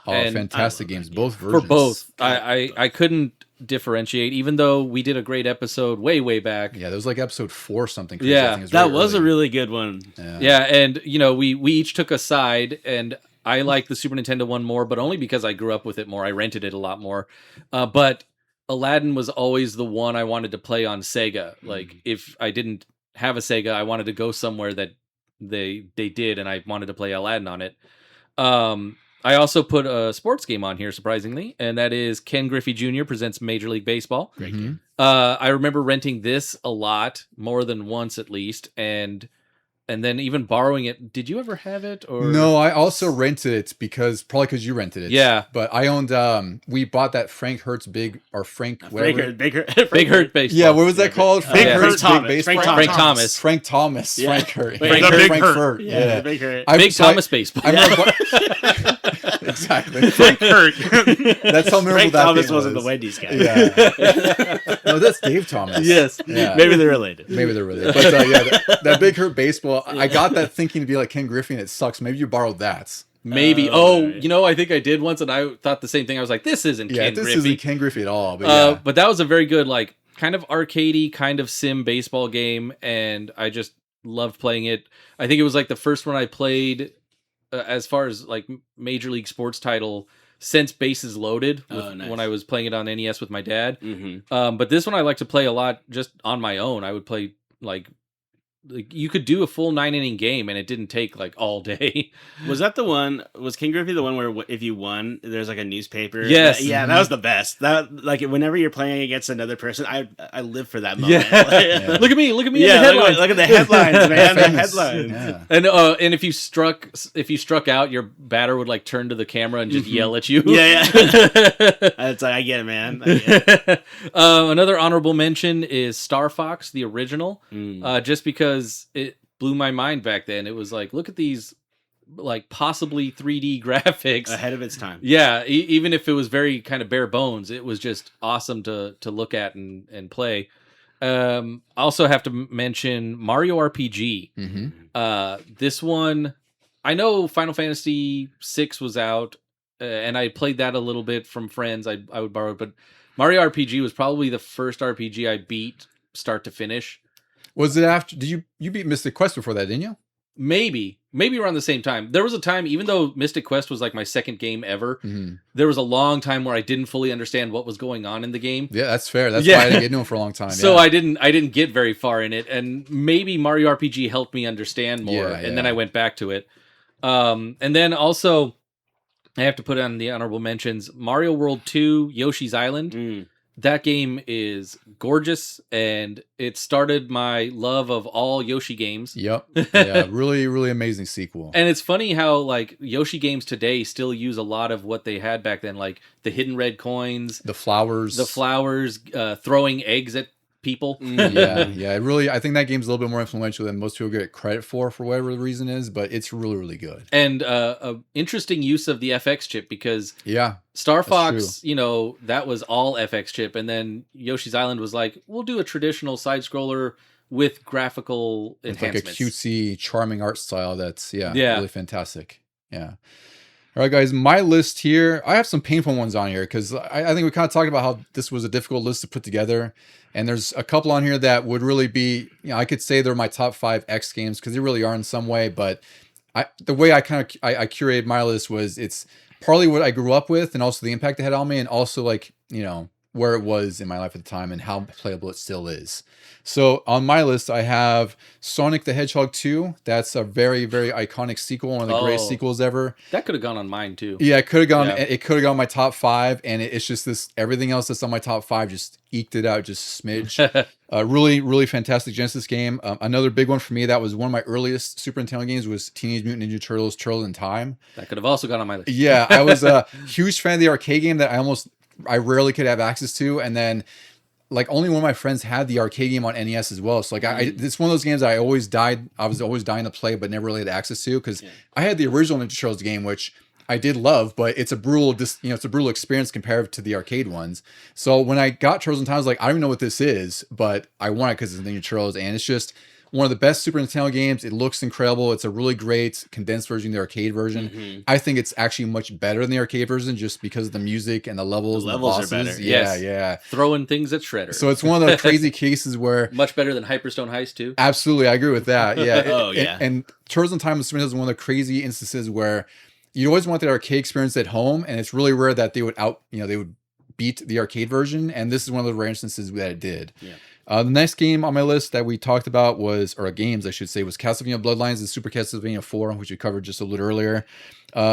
Oh, fantastic games, both versions. For both, I couldn't differentiate, even though we did a great episode way back. Yeah, that was like episode 4 or something. Yeah, that was a really good one. Yeah, and we each took a side, and I like the Super Nintendo one more, but only because I grew up with it more. I rented it a lot more, but Aladdin was always the one I wanted to play on Sega. Like if I didn't have a Sega, I wanted to go somewhere that they did, and I wanted to play Aladdin on it. I also put a sports game on here, surprisingly, and that is Ken Griffey Jr. Presents Major League Baseball. Great game. I remember renting this a lot, more than once at least, and then even borrowing it. Did you ever have it? Or no, I also rented it because you rented it. Yeah, but I owned. We bought that Frank Hurt baseball. Big Hurt baseball. Yeah, what was that called? Frank Hurt Thomas. Frank Thomas. Frank Hurt. Frank Hurt. Yeah, Big Thomas baseball. I remember. Exactly. Frank Hurt. That's how memorable Frank that Thomas game wasn't was. the Wendy's guy. Yeah. No, that's Dave Thomas. Yes. Yeah. Maybe they're related. But that Big Hurt baseball, I got that thinking to be like Ken Griffey, and it sucks. Maybe you borrowed that. Maybe. I think I did once, and I thought the same thing. I was like, this isn't Ken Griffey. This isn't Ken Griffey at all. But, but that was a very good, like, kind of arcadey, kind of sim baseball game, and I just loved playing it. I think it was like the first one I played as far as like Major League Sports title since Bases Loaded when I was playing it on NES with my dad. Mm-hmm. But this one I like to play a lot just on my own. I would play like like you could do a full 9-inning game and it didn't take like all day. Was that the one? Was King Griffey the one where if you won, there's like a newspaper? Yes. That was the best. That like whenever you're playing against another person, I live for that moment. Yeah. Look at me in the Yeah, headlines. look at the headlines, man. The Famous. headlines. Yeah. And if you struck out, your batter would like turn to the camera and just yell at you. Yeah. It's like I get it, man. I get it. Another honorable mention is Star Fox, the original. Just because it blew my mind back then. It was like, look at these like possibly 3D graphics Ahead of its time. Yeah, even if it was very kind of bare bones, it was just awesome to look at and play. I also have to mention Mario RPG. This one, I know Final Fantasy VI was out, and I played that a little bit from friends. I would borrow it, but Mario RPG was probably the first RPG I beat start to finish. Was it after? Did you beat Mystic Quest before that? Didn't you? Maybe around the same time. There was a time, even though Mystic Quest was like my second game ever, there was a long time where I didn't fully understand what was going on in the game. Yeah, that's fair. That's why I didn't get into it for a long time. So I didn't get very far in it, and maybe Mario RPG helped me understand more, and then I went back to it. And then also, I have to put on the honorable mentions: Mario World 2, Yoshi's Island. That game is gorgeous, and it started my love of all Yoshi games. Yep. Yeah, really, really amazing sequel. And it's funny how like Yoshi games today still use a lot of what they had back then, like the hidden red coins, the flowers, throwing eggs at people. Yeah. Really, I think that game's a little bit more influential than most people get credit for whatever the reason is, but it's really, really good. And a interesting use of the FX chip because Star Fox, that was all FX chip, and then Yoshi's Island was like, we'll do a traditional side scroller with graphical enhancements, like a cutesy, charming art style. That's really fantastic. Yeah. All right, guys, my list here, I have some painful ones on here because I think we kind of talked about how this was a difficult list to put together. And there's a couple on here that would really be, I could say they're my top 5 X games because they really are in some way. But the way I curated my list was it's partly what I grew up with and also the impact it had on me and also like, where it was in my life at the time and how playable it still is. So on my list, I have Sonic the Hedgehog 2. That's a very, very iconic sequel, one of the greatest sequels ever. That could have gone on mine too. Yeah, it could have gone. Yeah. It could have gone my top 5, and it's just this. Everything else that's on my top 5 just eked it out just a smidge. Really, really fantastic Genesis game. Another big one for me that was one of my earliest Super Nintendo games was Teenage Mutant Ninja Turtles: Turtles in Time. That could have also gone on my list. Yeah, I was a huge fan of the arcade game that I rarely could have access to, and then like only one of my friends had the arcade game on NES as well. So like it's one of those games that I was always dying to play, but never really had access to because I had the original Ninja Turtles game, which I did love, but it's a brutal, it's a brutal experience compared to the arcade ones. So when I got Turtles in Time, I was like, I don't even know what this is, but I want it because it's Ninja Turtles, and it's just one of the best Super Nintendo games. It looks incredible. It's a really great condensed version of the arcade version. I think it's actually much better than the arcade version just because of the music and the levels. The levels are better. Yeah. Throwing things at Shredder. So it's one of those crazy cases where... Much better than Hyperstone Heist too. Absolutely. I agree with that. Yeah. Oh, And Turtles in Time with Super Nintendo is one of the crazy instances where you always want that arcade experience at home, and it's really rare that they would beat the arcade version, and this is one of the rare instances that it did. Yeah. The next game on my list that we talked about was Castlevania Bloodlines and Super Castlevania 4, which we covered just a little earlier.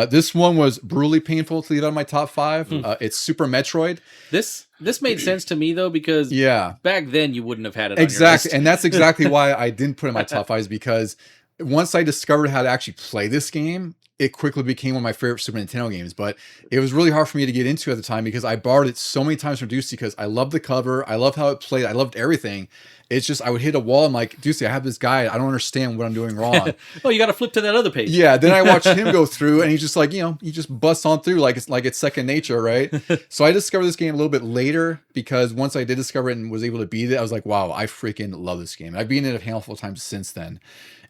This one was brutally painful to leave out of my top 5. It's Super Metroid. This made sense to me though because back then you wouldn't have had it exactly, on your list. And that's exactly why I didn't put it in my top 5 is because once I discovered how to actually play this game, it quickly became one of my favorite Super Nintendo games, but it was really hard for me to get into at the time because I borrowed it so many times from Ducey because I loved the cover, I loved how it played, I loved everything. It's just I would hit a wall. I'm like, Ducey, I have this guide. I don't understand what I'm doing wrong. Oh, you got to flip to that other page. Yeah. Then I watched him go through, and he's just like, he just busts on through like it's second nature, right? So I discovered this game a little bit later because once I did discover it and was able to beat it, I was like, wow, I freaking love this game. I've beaten it a handful of times since then.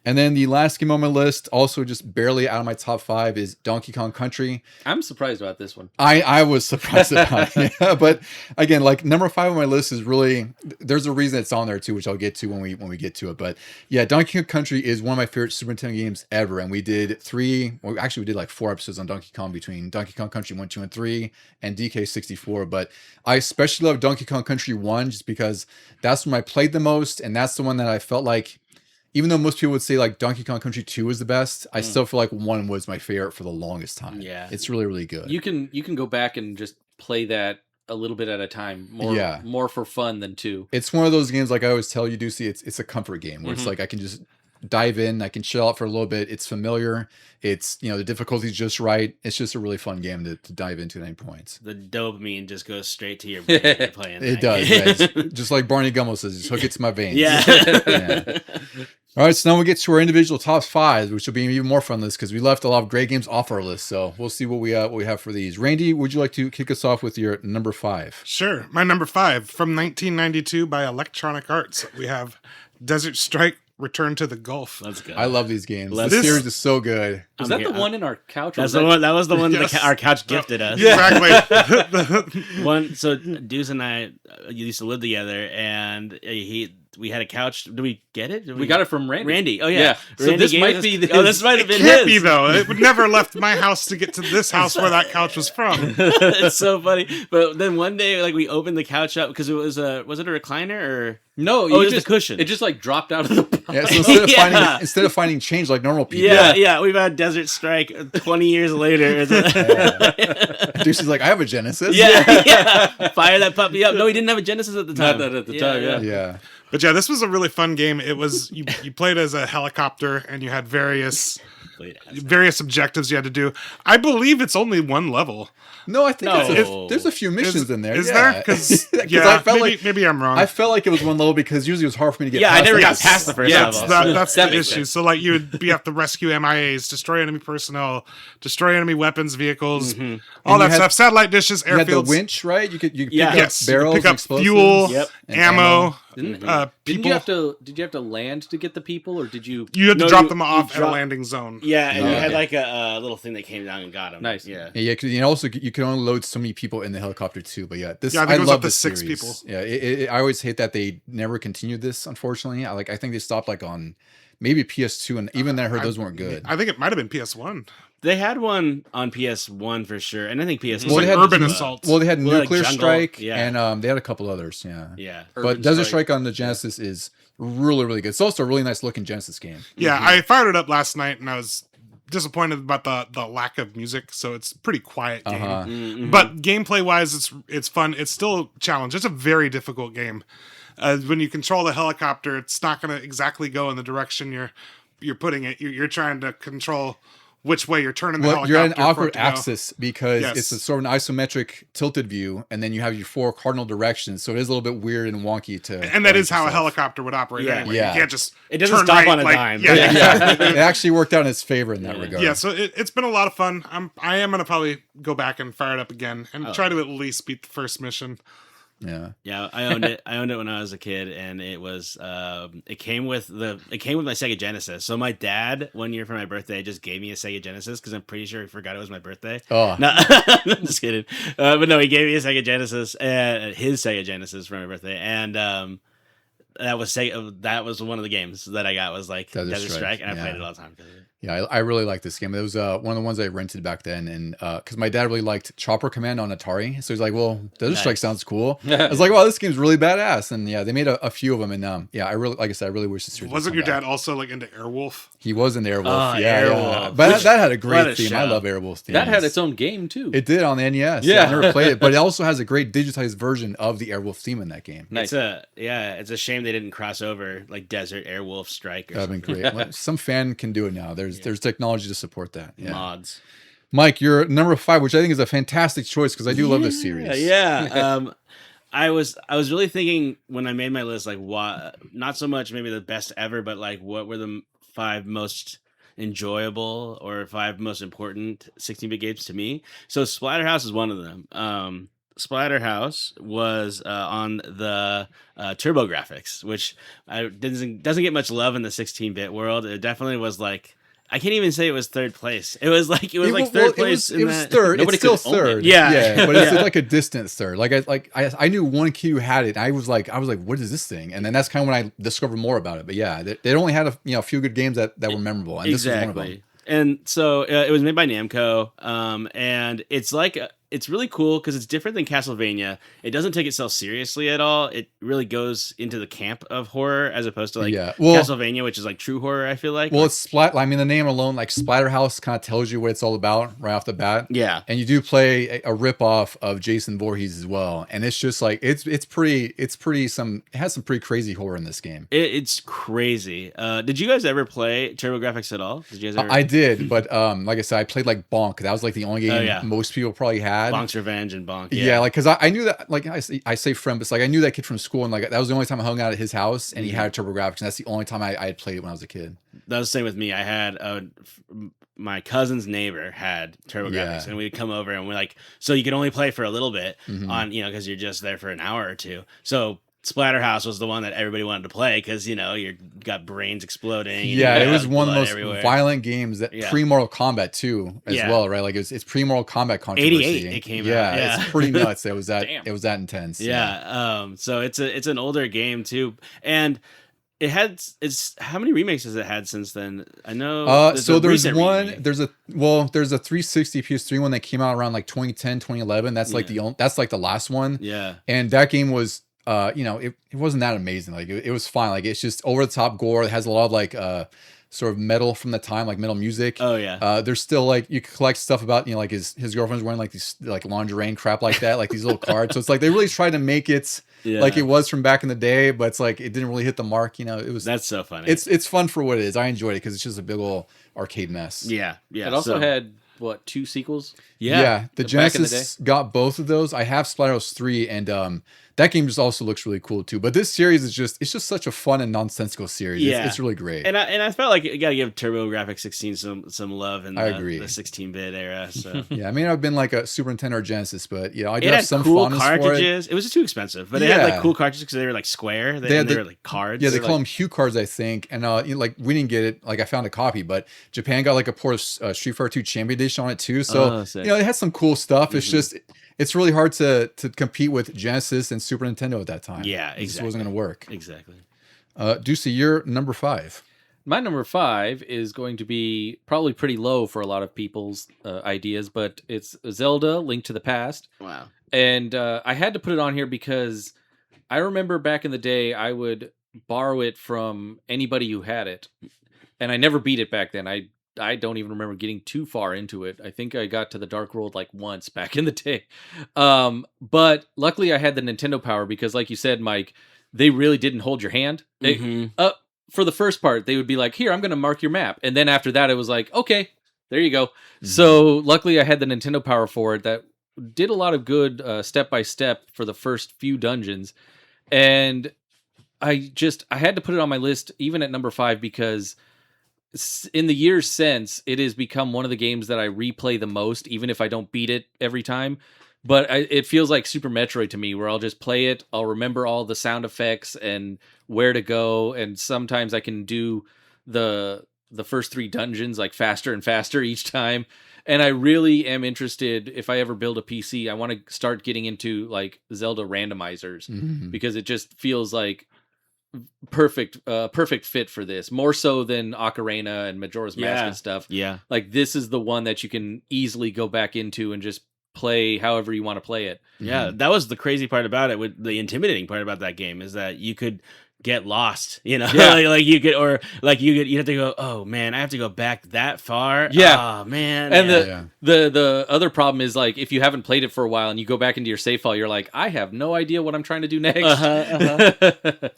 And then the last game on my list, also just barely out of my top 5, is Donkey Kong Country. I'm surprised about this one. I was surprised about it. Yeah, but again, like number 5 on my list is really, there's a reason it's on there too, which I'll get to when we get to it. But yeah, Donkey Kong Country is one of my favorite Super Nintendo games ever. And we did 4 episodes on Donkey Kong between Donkey Kong Country 1, 2, and 3 and DK64. But I especially love Donkey Kong Country 1 just because that's when I played the most. And that's the one that I felt like, even though most people would say like Donkey Kong Country 2 was the best, I still feel like 1 was my favorite for the longest time. Yeah. It's really, really good. You can go back and just play that a little bit at a time, more for fun than 2. It's one of those games, like I always tell you, Ducey, it's a comfort game where it's like I can just dive in, I can chill out for a little bit. It's familiar. It's, the difficulty's just right. It's just a really fun game to dive into at any point. The dopamine just goes straight to your brain when you're playing. It does. Yeah. Just like Barney Gummo says, just hook it to my veins. Yeah. Yeah. All right, so now we get to our individual top 5, which will be even more fun list because we left a lot of great games off our list. So we'll see what we have for these. Randy, would you like to kick us off with your number 5? Sure. My number 5 from 1992 by Electronic Arts. We have Desert Strike: Return to the Gulf. Let's go. I love these games. Let's- This series is so good. Was that the one in our couch? or That's was the one. That was the one Yes. that our couch gifted us. Exactly. One. So Deuce and I used to live together, and we had a couch. Did we get it? Did We got it from Randy. Randy. Oh yeah. Yeah. So Randy this gave might us- be Oh, his- this might have It been can't his. be, though. It would never left my house to get to this house where that couch was from. It's so funny. But then one day, like, we opened the couch up because it was it a recliner or No, Oh, you it was just the cushion. It just like dropped out of the. Yeah, so instead of Yeah. instead of finding change like normal people, yeah. We've had Desert Strike 20 years later. Deuce is like, I have a Genesis. yeah. Fire that puppy up. No, he didn't have a Genesis at the time. Not that at the time, yeah. Yeah. But yeah, this was a really fun game. It was you played as a helicopter and you had various objectives you had to do. I believe it's only one level. No, I think No. there's a few missions in there. Is yeah. there? Because I felt maybe I'm wrong. I felt like it was one level because usually it was hard for me to get Yeah, past I never it. got past the first Yeah, level. That's That the makes issue. sense. So like you would have to rescue MIAs, destroy enemy personnel, destroy enemy weapons, vehicles, all And that you had- stuff. Satellite dishes, You had the airfields. winch, right? You could pick Yeah. up Yes, you could barrels, pick and up explosives, fuel, Yep. and ammo. Did People. you have to land to get the people, or did you? You had to No, drop you- them you off at a drop- landing zone. Yeah, and Oh, you had okay. like a little thing that came down and got him. Nice. Yeah. Yeah, because you can only load so many people in the helicopter too. But yeah, this Yeah, I think it was love up to this 6 series. people. Yeah, I always hate that they never continued this. Unfortunately, I think they stopped like on maybe PS2, and even then I heard those weren't good. I think it might have been PS1. They had one on PS1 for sure, and I think PS2. It was Well, like they had- Urban Assault. Well, they had Well, like Nuclear Jungle, Strike, yeah. and they had a couple others. Yeah, Yeah. but Urban Desert Strike. Strike on the Genesis is really, really good. It's also a really nice looking Genesis game. Yeah, I fired it up last night and I was disappointed about the lack of music. So it's a pretty quiet game. Uh-huh. Mm-hmm. But gameplay wise, it's fun. It's still a challenge. It's a very difficult game. When you control the helicopter, it's not going to exactly go in the direction you're putting it. You're trying to control which way you're turning the Well, helicopter. you're at an for it awkward to go. axis because Yes. it's a sort of an isometric tilted view, and then you have your 4 cardinal directions. So it is a little bit weird and wonky to. And that is orient how a yourself. helicopter would operate Yeah. anyway. Yeah. You can't just It doesn't turn stop right, on a like- dime. Yeah, Yeah. exactly. It actually worked out in its favor in that regard. Yeah, so it's been a lot of fun. I am gonna probably go back and fire it up again and try to at least beat the first mission. Yeah. Yeah, I owned it. I owned it when I was a kid, and it was it came with my Sega Genesis. So my dad, one year for my birthday, just gave me a Sega Genesis because I'm pretty sure he forgot it was my birthday. Oh. No, I'm just kidding. But no, he gave me a Sega Genesis, his Sega Genesis for my birthday, and that was one of the games that I got was like Desert Strike, and I played it all the time. Yeah, I really like this game. It was one of the ones I rented back then, and because my dad really liked Chopper Command on Atari, so he's like, "Well, Desert Strike sounds cool." I was like, "Wow, this game's really badass!" And yeah, they made a few of them, and yeah, I really, like I said, I really wish this series would Wasn't come your dad back. also like into Airwolf? He was in Airwolf. Oh, yeah, Airwolf. but that had a what great a theme. I show. love Airwolf themes. That had its own game too. It did on the NES. Yeah. I never played it, but it also has a great digitized version of the Airwolf theme in that game. Nice. It's a shame they didn't cross over like Desert Airwolf Strike or That'd been something. great. Well, some fan can do it now. There's technology to support that. Yeah. Mods. Mike, you're number 5, which I think is a fantastic choice because I do love this series. Yeah. I was really thinking when I made my list, like, what, not so much maybe the best ever, but like what were the 5 most enjoyable or 5 most important 16-bit games to me. So Splatterhouse is one of them. Splatterhouse was on the Turbo Graphics, which doesn't get much love in the 16-bit world. It definitely was like, I can't even say it was third place. It was like third place. It was third. Nobody It's still could own it. third. Yeah. but it's Yeah. like a distant third. I knew one kid who had it. And I was like, what is this thing? And then that's kind of when I discovered more about it. But yeah, they only had a few good games that were memorable, and this was one of them. And so it was made by Namco, and it's like it's really cool because it's different than Castlevania. It doesn't take itself seriously at all. It really goes into the camp of horror as opposed to like Castlevania, which is like true horror, I feel like. Well, it's I mean, the name alone, like Splatterhouse kind of tells you what it's all about right off the bat. Yeah. And you do play a ripoff of Jason Voorhees as well. And it's just like, it has some pretty crazy horror in this game. It's crazy. Did you guys ever play TurboGrafx at all? Did you guys ever? I did, but like I said, I played like Bonk. That was like the only game most people probably had. Bonk's Revenge and Bonk. Yeah, like because I knew that, like I say friend, but it's like I knew that kid from school, and like that was the only time I hung out at his house, and he had a TurboGrafx, and that's the only time I had played it when I was a kid. That was the same with me. I had my cousin's neighbor had TurboGrafx, and we'd come over, and we're like, so you could only play for a little bit on, because you're just there for an hour or two. So Splatterhouse was the one that everybody wanted to play because you got brains exploding. Yeah, it was one of the most violent games that pre-Mortal Kombat too, as well, right? Like it's pre-Mortal Kombat controversy. 88 it came out. Yeah, it's pretty nuts. It was that intense. Yeah. So it's an older game too, and it's how many remakes has it had since then? I know. So there's one. Remake. There's a 360 PS3 one that came out around like 2010, 2011. That's like that's like the last one. Yeah, and that game was. It wasn't that amazing. Like it was fine. Like it's just over the top gore. It has a lot of like sort of metal from the time, like metal music. Oh yeah. There's still like you can collect stuff about like his girlfriend's wearing like these like lingerie and crap like that, like these little cards. So it's like they really tried to make it like it was from back in the day, but it's like it didn't really hit the mark. That's so funny. It's fun for what it is. I enjoyed it because it's just a big old arcade mess. Yeah. It also had 2 sequels? Yeah. The Genesis got both of those. I have Splatterhouse 3 and that game just also looks really cool too. But this series is just such a fun and nonsensical series. Yeah. It's really great. And I felt like you got to give TurboGrafx 16 some love in the 16-bit era. So yeah, I mean I've been like a Super Nintendo or Genesis, but I do have some cool fondness cartridges. for it. It was just too expensive, but it had like cool cartridges because they were like square. They were like cards. Yeah, they call them Hue cards, I think. And like we didn't get it. Like I found a copy, but Japan got like a port of Street Fighter 2 Champion Edition on it too. So it had some cool stuff. It's just. It's really hard to compete with Genesis and Super Nintendo at that time. Yeah, exactly. It just wasn't going to work. Exactly. Ducey, you're number 5. My number 5 is going to be probably pretty low for a lot of people's ideas, but it's Zelda: Link to the Past. Wow. And I had to put it on here because I remember back in the day I would borrow it from anybody who had it, and I never beat it back then. I don't even remember getting too far into it. I think I got to the Dark World like once back in the day. But luckily I had the Nintendo Power because like you said, Mike, they really didn't hold your hand. For the first part, they would be like, here, I'm going to mark your map. And then after that, it was like, okay, there you go. Mm-hmm. So luckily I had the Nintendo Power for it that did a lot of good step-by-step for the first few dungeons. And I had to put it on my list even at number 5 because in the years since, it has become one of the games that I replay the most, even if I don't beat it every time. But it feels like Super Metroid to me, where I'll just play it, I'll remember all the sound effects and where to go, and sometimes I can do the first 3 dungeons like faster and faster each time. And I really am interested, if I ever build a PC, I want to start getting into like Zelda randomizers because it just feels like perfect fit for this, more so than Ocarina and Majora's Mask and stuff. Yeah, like this is the one that you can easily go back into and just play however you want to play it. Yeah, that was the crazy part about it. With the intimidating part about that game is that you could get lost, like you could, or like you have to go, oh man, I have to go back that far. Yeah, oh man. And the other problem is like if you haven't played it for a while and you go back into your save file, you're like, I have no idea what I'm trying to do next.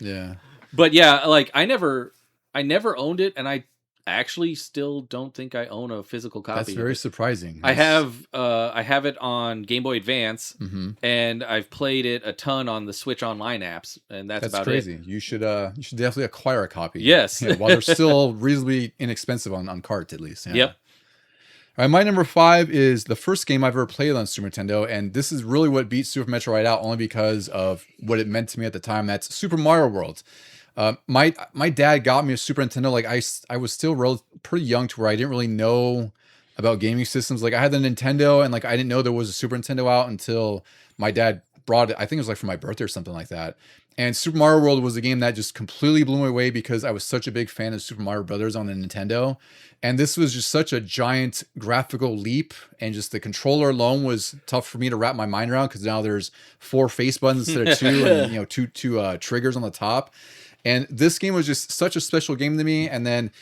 Yeah. But yeah, like I never owned it, and I actually still don't think I own a physical copy. That's very surprising. I have it on Game Boy Advance, and I've played it a ton on the Switch Online apps, and that's about crazy. it. You should definitely acquire a copy. Yes, while they're still reasonably inexpensive on carts at least. Yeah. Yep. All right, my number 5 is the first game I've ever played on Super Nintendo, and this is really what beat Super Metroid out, only because of what it meant to me at the time. That's Super Mario World. My dad got me a Super Nintendo. Like I was still pretty young to where I didn't really know about gaming systems. Like I had the Nintendo, and like I didn't know there was a Super Nintendo out until my dad brought it. I think it was like for my birthday or something like that. And Super Mario World was a game that just completely blew me away because I was such a big fan of Super Mario Brothers on the Nintendo. And this was just such a giant graphical leap. And just the controller alone was tough for me to wrap my mind around because now there's 4 face buttons instead of 2 and, you know, two triggers on the top. And this game was just such a special game to me. And then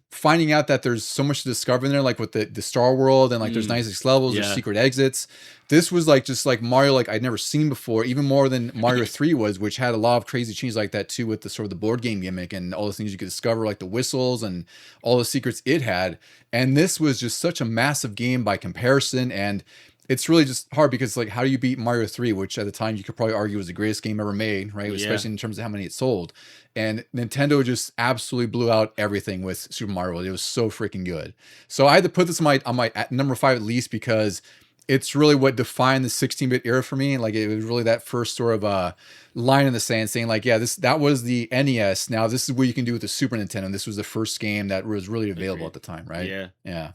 finding out that there's so much to discover in there, like with the Star World and like there's 96 levels, there's secret exits. This was like just like Mario, like I'd never seen before, even more than Mario 3 was, which had a lot of crazy changes like that too, with the sort of the board game gimmick and all the things you could discover, like the whistles and all the secrets it had. And this was just such a massive game by comparison. And it's really just hard because like, how do you beat Mario 3, which at the time you could probably argue was the greatest game ever made, right? Especially in terms of how many it sold. And Nintendo just absolutely blew out everything with Super Mario World. It was so freaking good. So I had to put this on my at number 5 at least because it's really what defined the 16-bit era for me. Like it was really that first sort of line in the sand saying like, yeah, that was the NES. Now this is what you can do with the Super Nintendo. And this was the first game that was really available at the time, right? Yeah. Yeah.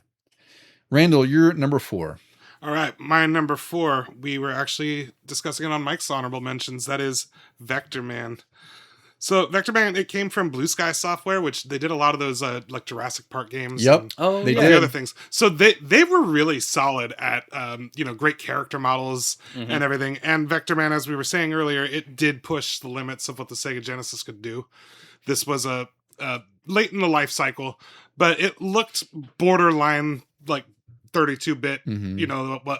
Randall, you're number 4. All right, my number 4, we were actually discussing it on Mike's honorable mentions. That is Vector Man. So Vector Man, it came from Blue Sky Software, which they did a lot of those like Jurassic Park games. Yep. And They the did. other things. So they were really solid at great character models and everything. And Vector Man, as we were saying earlier, it did push the limits of what the Sega Genesis could do. This was a late in the life cycle, but it looked borderline like 32-bit,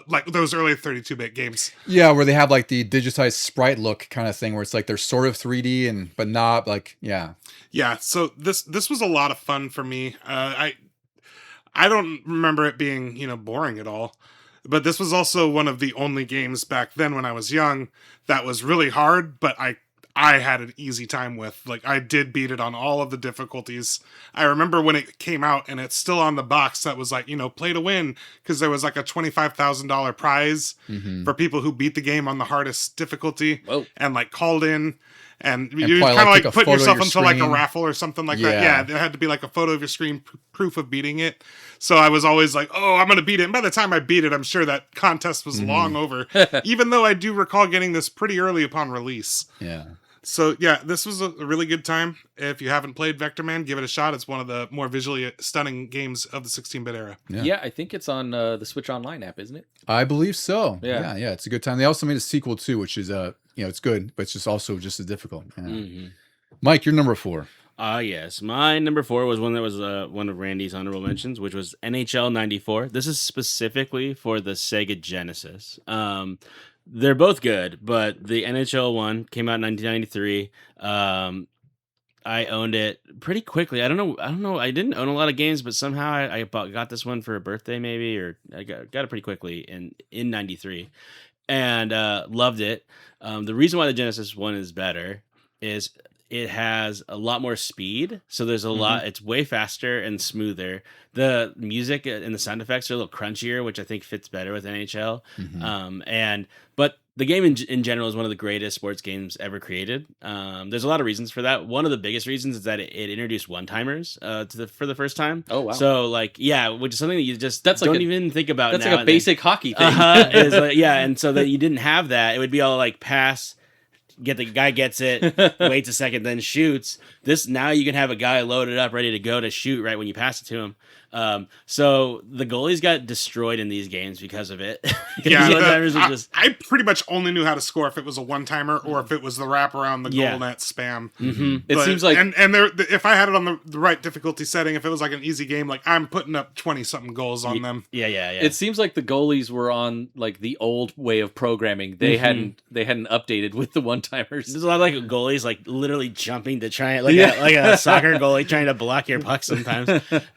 like those early 32-bit games. Yeah, where they have like the digitized sprite look kind of thing, where it's like they're sort of 3D but not like, yeah. Yeah, so this was a lot of fun for me. I don't remember it being, boring at all. But this was also one of the only games back then when I was young that was really hard, but I had an easy time with. Like, I did beat it on all of the difficulties. I remember when it came out, and it's still on the box that was like, play to win, because there was like a $25,000 prize for people who beat the game on the hardest difficulty. Whoa. And like called in. And you probably, kind of like take a put photo of yourself your into like a screen. raffle or something like Yeah. that. Yeah, there had to be like a photo of your screen proof of beating it. So I was always like, oh, I'm going to beat it. And by the time I beat it, I'm sure that contest was long over. Even though I do recall getting this pretty early upon release. Yeah. So yeah, this was a really good time. If you haven't played Vector Man, give it a shot. It's one of the more visually stunning games of the 16-bit era. Yeah, I think it's on the Switch Online app, isn't it? I believe so. Yeah. Yeah, it's a good time. They also made a sequel too, which is it's good, but it's just also just as difficult. Yeah. Mike, you're number 4. Yes. My number 4 was one that was one of Randy's honorable mentions, which was NHL 94. This is specifically for the Sega Genesis. They're both good, but the NHL one came out in 1993. I owned it pretty quickly. I don't know. I didn't own a lot of games, but somehow I got this one for a birthday, maybe, or I got it pretty quickly in 93, and loved it. The reason why the Genesis one is better is it has a lot more speed, so there's a lot. It's way faster and smoother. The music and the sound effects are a little crunchier, which I think fits better with NHL. But the game in general is one of the greatest sports games ever created. There's a lot of reasons for that. One of the biggest reasons is that it introduced one-timers for the first time. Oh, wow. So which is something that you just That's like don't even think about. That's now. like a basic hockey thing. And so that you didn't have that, it would be all like pass. Get the guy gets it, waits a second, then shoots. This now you can have a guy loaded up, ready to go to shoot right when you pass it to him. So the goalies got destroyed in these games because of it. Yeah, One-timers are just I pretty much only knew how to score if it was a one-timer or if it was the wrap around the goal net spam. It seems like and there, if I had it on the right difficulty setting, if it was like an easy game, like I'm putting up 20-something goals on them. Yeah. It seems like the goalies were on like the old way of programming. They hadn't updated with the one-timers. There's a lot of like goalies like literally jumping to try like a soccer goalie trying to block your puck sometimes.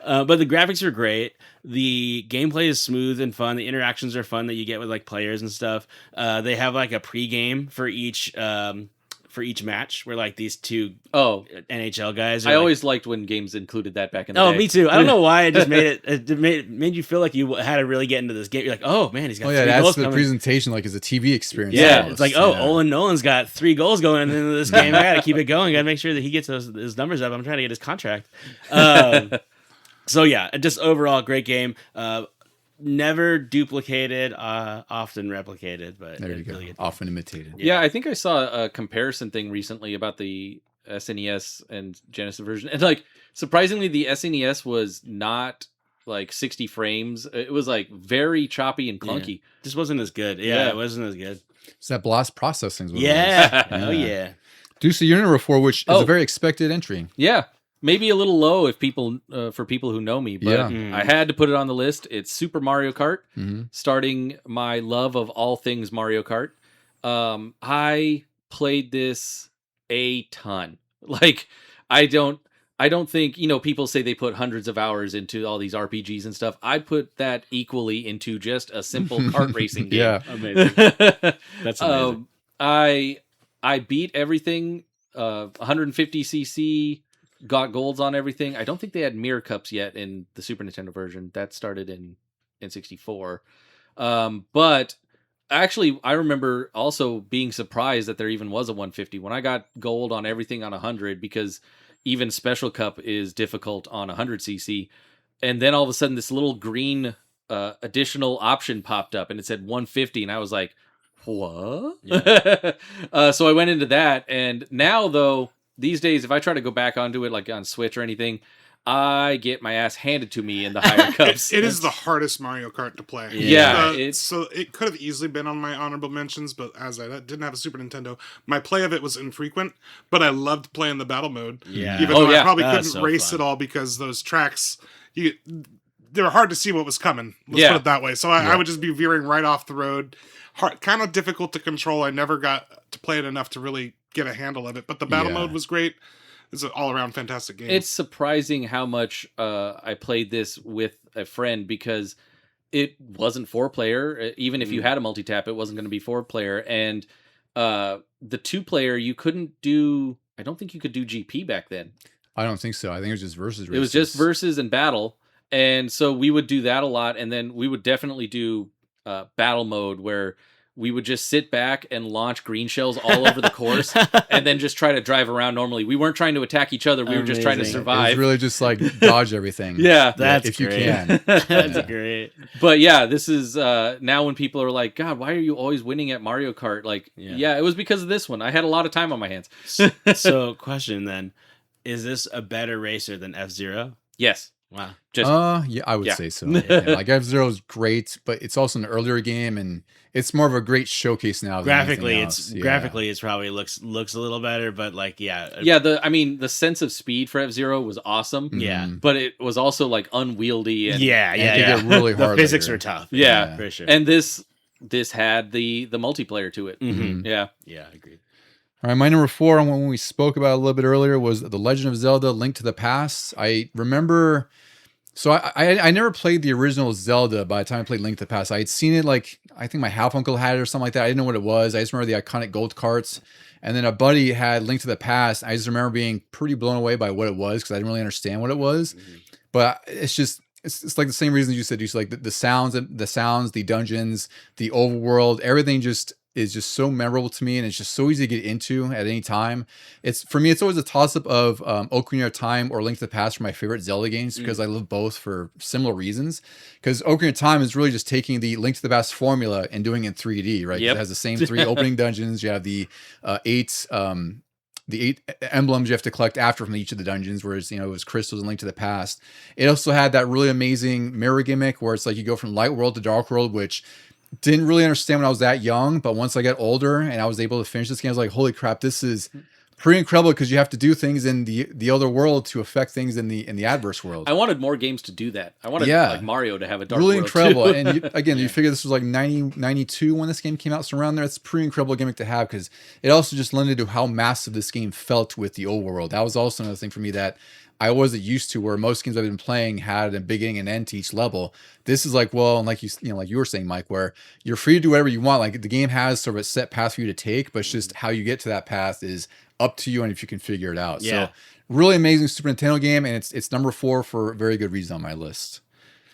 But the graphics are great. The gameplay is smooth and fun. The interactions are fun that you get with like players and stuff. They have like a pre-game for each match where like these two NHL guys. I always liked when games included that back in the day. Oh, me too. I don't know why it just made you feel like you had to really get into this game. You're like, oh man, he's got 3 that's goals the coming. presentation like as a TV experience. Yeah, almost. it's like, Olin Nolan's got 3 goals going into this game. I got to keep it going. Got to make sure that he gets his numbers up. I'm trying to get his contract. So yeah, just overall great game. never duplicated, often replicated, but There you go. really good. Often imitated. Yeah, I think I saw a comparison thing recently about the SNES and Genesis version, and like surprisingly, the SNES was not like 60 frames. It was like very choppy and clunky. Just wasn't as good. Yeah. It wasn't as good. It's that blast processing. Is what it Yeah. is. Oh yeah. Dude, so you're number 4, which is Oh. a very expected entry. Yeah, maybe a little low if people for people who know me, but Yeah. I had to put it on the list. It's Super Mario Kart, Mhm. starting my love of all things Mario Kart. I played this a ton. Like I don't think, people say they put hundreds of hours into all these RPGs and stuff. I put that equally into just a simple kart racing game. Yeah. Amazing. That's amazing. I beat everything, 150cc, got golds on everything. I don't think they had mirror cups yet in the Super Nintendo version. That started in N64. But actually, I remember also being surprised that there even was a 150 when I got gold on everything on 100, because even Special Cup is difficult on 100cc. And then all of a sudden, this little green additional option popped up, and it said 150, and I was like, what? Yeah. So I went into that, and now though, these days, if I try to go back onto it, like on Switch or anything, I get my ass handed to me in the higher cups. It is the hardest Mario Kart to play. Yeah, so it could have easily been on my honorable mentions, but as I didn't have a Super Nintendo, my play of it was infrequent. But I loved playing the battle mode. Yeah. Even though I probably That was couldn't so race fun. it all because those tracks, they were hard to see what was coming. Let's Yeah. put it that way. So I would just be veering right off the road. Kind of difficult to control. I never got to play it enough to really get a handle of it. But the battle Yeah. mode was great. It's an all-around fantastic game. It's surprising how much I played this with a friend, because it wasn't 4-player. Even if you had a multi-tap, it wasn't going to be 4-player. And the 2-player, you couldn't do... I don't think you could do GP back then. I don't think so. I think it was just versus races. It was just versus and battle. And so we would do that a lot. And then we would definitely do battle mode, where we would just sit back and launch green shells all over the course and then just try to drive around normally. We weren't trying to attack each other. We were just trying to Amazing. It survive. was really just like dodge everything. Yeah. That's if great. you can. That's Yeah. great. But yeah, this is now when people are like, God, why are you always winning at Mario Kart? Like, yeah, it was because of this one. I had a lot of time on my hands. So, question then: is this a better racer than F-Zero? Yes. Wow. Just Yeah, I would say so. Yeah, like F-Zero is great, but it's also an earlier game, and it's more of a great showcase now. Than Graphically, anything it's else. Yeah. graphically, it's probably looks a little better, but like, yeah, the sense of speed for F-Zero was awesome. Yeah. But it was also like unwieldy and yeah, And it could get really The hard physics later. are tough. Yeah. for sure. And this had the multiplayer to it. Mhm. Yeah. Yeah, agreed. All right, my number 4, and when we spoke about it a little bit earlier, was The Legend of Zelda: Link to the Past. I remember, so I never played the original Zelda by the time I played Link to the Past. I had seen it, like, I think my half uncle had it or something like that. I didn't know what it was. I just remember the iconic gold carts. And then a buddy had Link to the Past. I just remember being pretty blown away by what it was, because I didn't really understand what it was. But it's just, it's like the same reasons you said. Just like the sounds, the dungeons, the overworld, everything just is just so memorable to me, and it's just so easy to get into at any time. It's, for me, it's always a toss-up of Ocarina of Time or Link to the Past for my favorite Zelda games, because I love both for similar reasons. Because Ocarina of Time is really just taking the Link to the Past formula and doing it in 3D, right? Yep. It has the same 3 opening dungeons. You have the 8 emblems you have to collect after from each of the dungeons, whereas, it was crystals and Link to the Past. It also had that really amazing mirror gimmick where it's like you go from light world to dark world, which didn't really understand when I was that young, but once I got older and I was able to finish this game, I was like, holy crap, this is pretty incredible, because you have to do things in the other world to affect things in the adverse world. I wanted more games to do that. I wanted like Mario to have a dark really world incredible. too. And again, you figure this was like 92 when this game came out, so around there. It's a pretty incredible gimmick to have, because it also just lended to how massive this game felt with the old world. That was also another thing for me that I wasn't used to, where most games I've been playing had a beginning and end to each level. This is like, well, and like like you were saying, Mike, where you're free to do whatever you want. Like, the game has sort of a set path for you to take, but it's just how you get to that path is up to you, and if you can figure it out. Yeah. So really amazing Super Nintendo game, and it's number 4 for a very good reason on my list.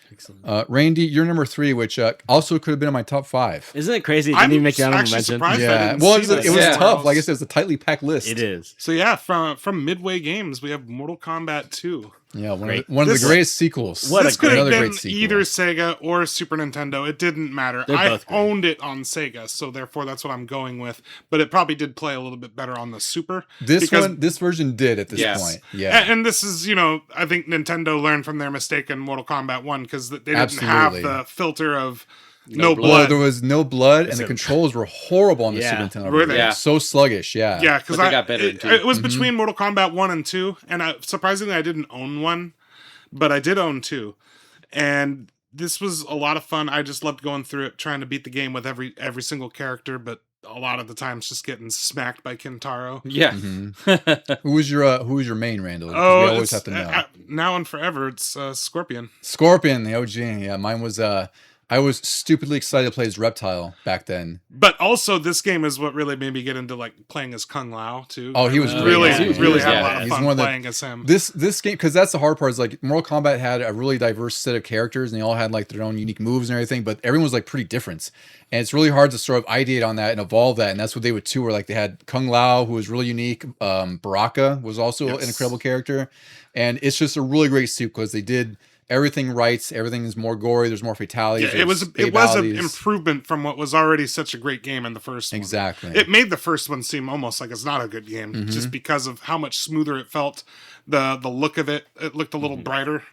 Excellent. Randy, you're number 3, which also could have been on my top 5. Isn't it crazy? It didn't even make the honorable mention. surprised I Yeah, didn't well, see it was, this. it was Yeah. tough. Like I said, it was a tightly packed list. It is. So yeah, from Midway Games, we have Mortal Kombat 2. Yeah, one Great. of This- the greatest sequels. What a This could have Another been great sequel. either Sega or Super Nintendo. It didn't matter. They're I both great. owned it on Sega, so therefore that's what I'm going with. But it probably did play a little bit better on the Super. This because- this version did at this Yes. point. Yeah. And this is, I think Nintendo learned from their mistake in Mortal Kombat 1 because they didn't Absolutely. have the filter of no blood. Well, blood. there was no blood, and It's the a- controls were horrible on the Yeah. Super Nintendo. Were version. they? Yeah. So sluggish. Yeah. Yeah, because But they got better in 2. it was between Mortal Kombat 1 and 2, and surprisingly, I didn't own 1, but I did own 2. And this was a lot of fun. I just loved going through it, trying to beat the game with every single character, but a lot of the times just getting smacked by Kintaro. Yeah. Who was your main, Randall? 'Cause Oh, we always it's- have to know. now and forever, it's Scorpion. Scorpion, the OG. Yeah, mine was. I was stupidly excited to play as Reptile back then. But also, this game is what really made me get into like playing as Kung Lao too. Oh, he was great. really, Yeah, he was really really had good. a lot of He's fun one of the- playing as him. This game, because that's the hard part, is like Mortal Kombat had a really diverse set of characters, and they all had like their own unique moves and everything, but everyone was like pretty different. And it's really hard to sort of ideate on that and evolve that. And that's what they would too, where like they had Kung Lao, who was really unique. Baraka was also an incredible character. And it's just a really great suit because they did everything right. Everything is more gory. There's more fatalities. Yeah, it was an fatalities. improvement from what was already such a great game in the first one. Exactly. It made the first one seem almost like it's not a good game, Mm-hmm. just because of how much smoother it felt. The look of it looked a Mm-hmm. little brighter.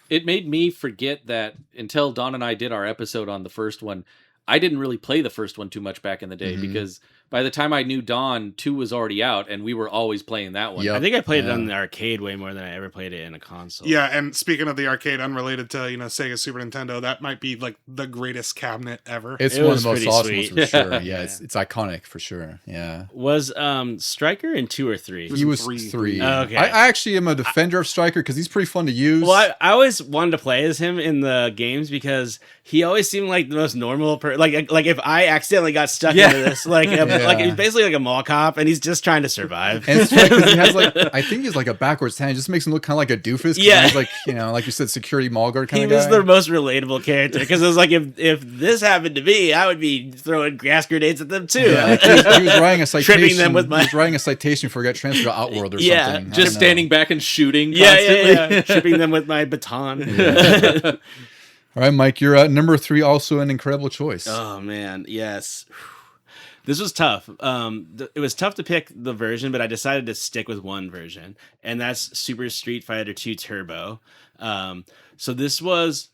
It made me forget that until Don and I did our episode on the first one, I didn't really play the first one too much back in the day because by the time I knew Dawn, 2 was already out, and we were always playing that one. Yep. I think I played it Yeah. on the arcade way more than I ever played it in a console. Yeah, and speaking of the arcade, unrelated to Sega Super Nintendo, that might be like the greatest cabinet ever. It's It one was of the most pretty awesome ones sweet. for sure. Yeah, Yeah. it's iconic for sure. Yeah. Was Striker in 2 or 3? He was three. 3. Oh, okay. I actually am a defender of Stryker because he's pretty fun to use. Well, I always wanted to play as him in the games because he always seemed like the most normal person. Like if I accidentally got stuck into this, like he's basically like a mall cop, and he's just trying to survive. And it's funny 'cause he has like, I think he's like a backwards hand. It just makes him look kind of like a doofus. 'Cause Yeah. He's like, like you said, security mall guard kind He of was guy. the most relatable character because it was like if this happened to me, I would be throwing gas grenades at them too. Yeah, like he was writing a citation. Tripping them with my- He was writing a citation for get transferred to Outworld or Yeah, something. I Just don't know. standing back and shooting yeah, constantly. yeah. Tripping them with my baton. All right, Mike, you're at number 3, also an incredible choice. Oh man, yes. This was tough. It was tough to pick the version, but I decided to stick with one version, and that's Super Street Fighter 2 Turbo. So this was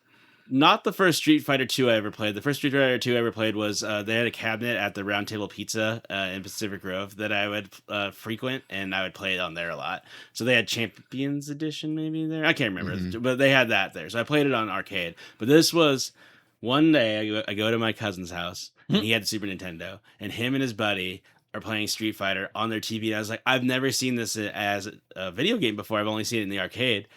not the first Street Fighter 2 I ever played. The first Street Fighter 2 I ever played was they had a cabinet at the Round Table Pizza in Pacific Grove that I would frequent, and I would play it on there a lot. So they had Champions Edition maybe there. I can't remember, but they had that there. So I played it on arcade. But this was one day I go to my cousin's house, and he had the Super Nintendo, and him and his buddy are playing Street Fighter on their TV. And I was like, I've never seen this as a video game before. I've only seen it in the arcade.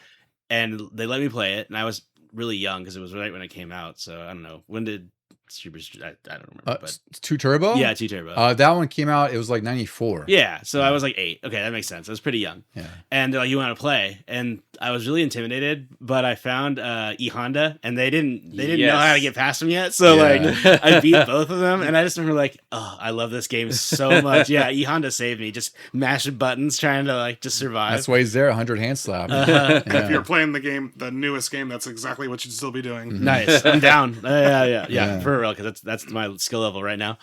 And they let me play it, and I was really young because it was right when it came out. So I don't know, when did Super Street? I don't remember. But 2 Turbo? yeah, 2 Turbo. That one came out, it was like 94. Yeah, so I was like 8. Okay, that makes sense. I was pretty young. Yeah. And they're like, you want to play? And I was really intimidated, but I found E Honda, and they didn't know how to get past them yet. So Yeah. like, I beat both of them, and I just remember like, oh, I love this game so much. Yeah, E Honda saved me, just mashing buttons, trying to like just survive. That's why he's there, 100 hand slap. If you're playing the game, the newest game, that's exactly what you'd still be doing. Nice, I'm down. Yeah, Yeah. for real, because that's my skill level right now.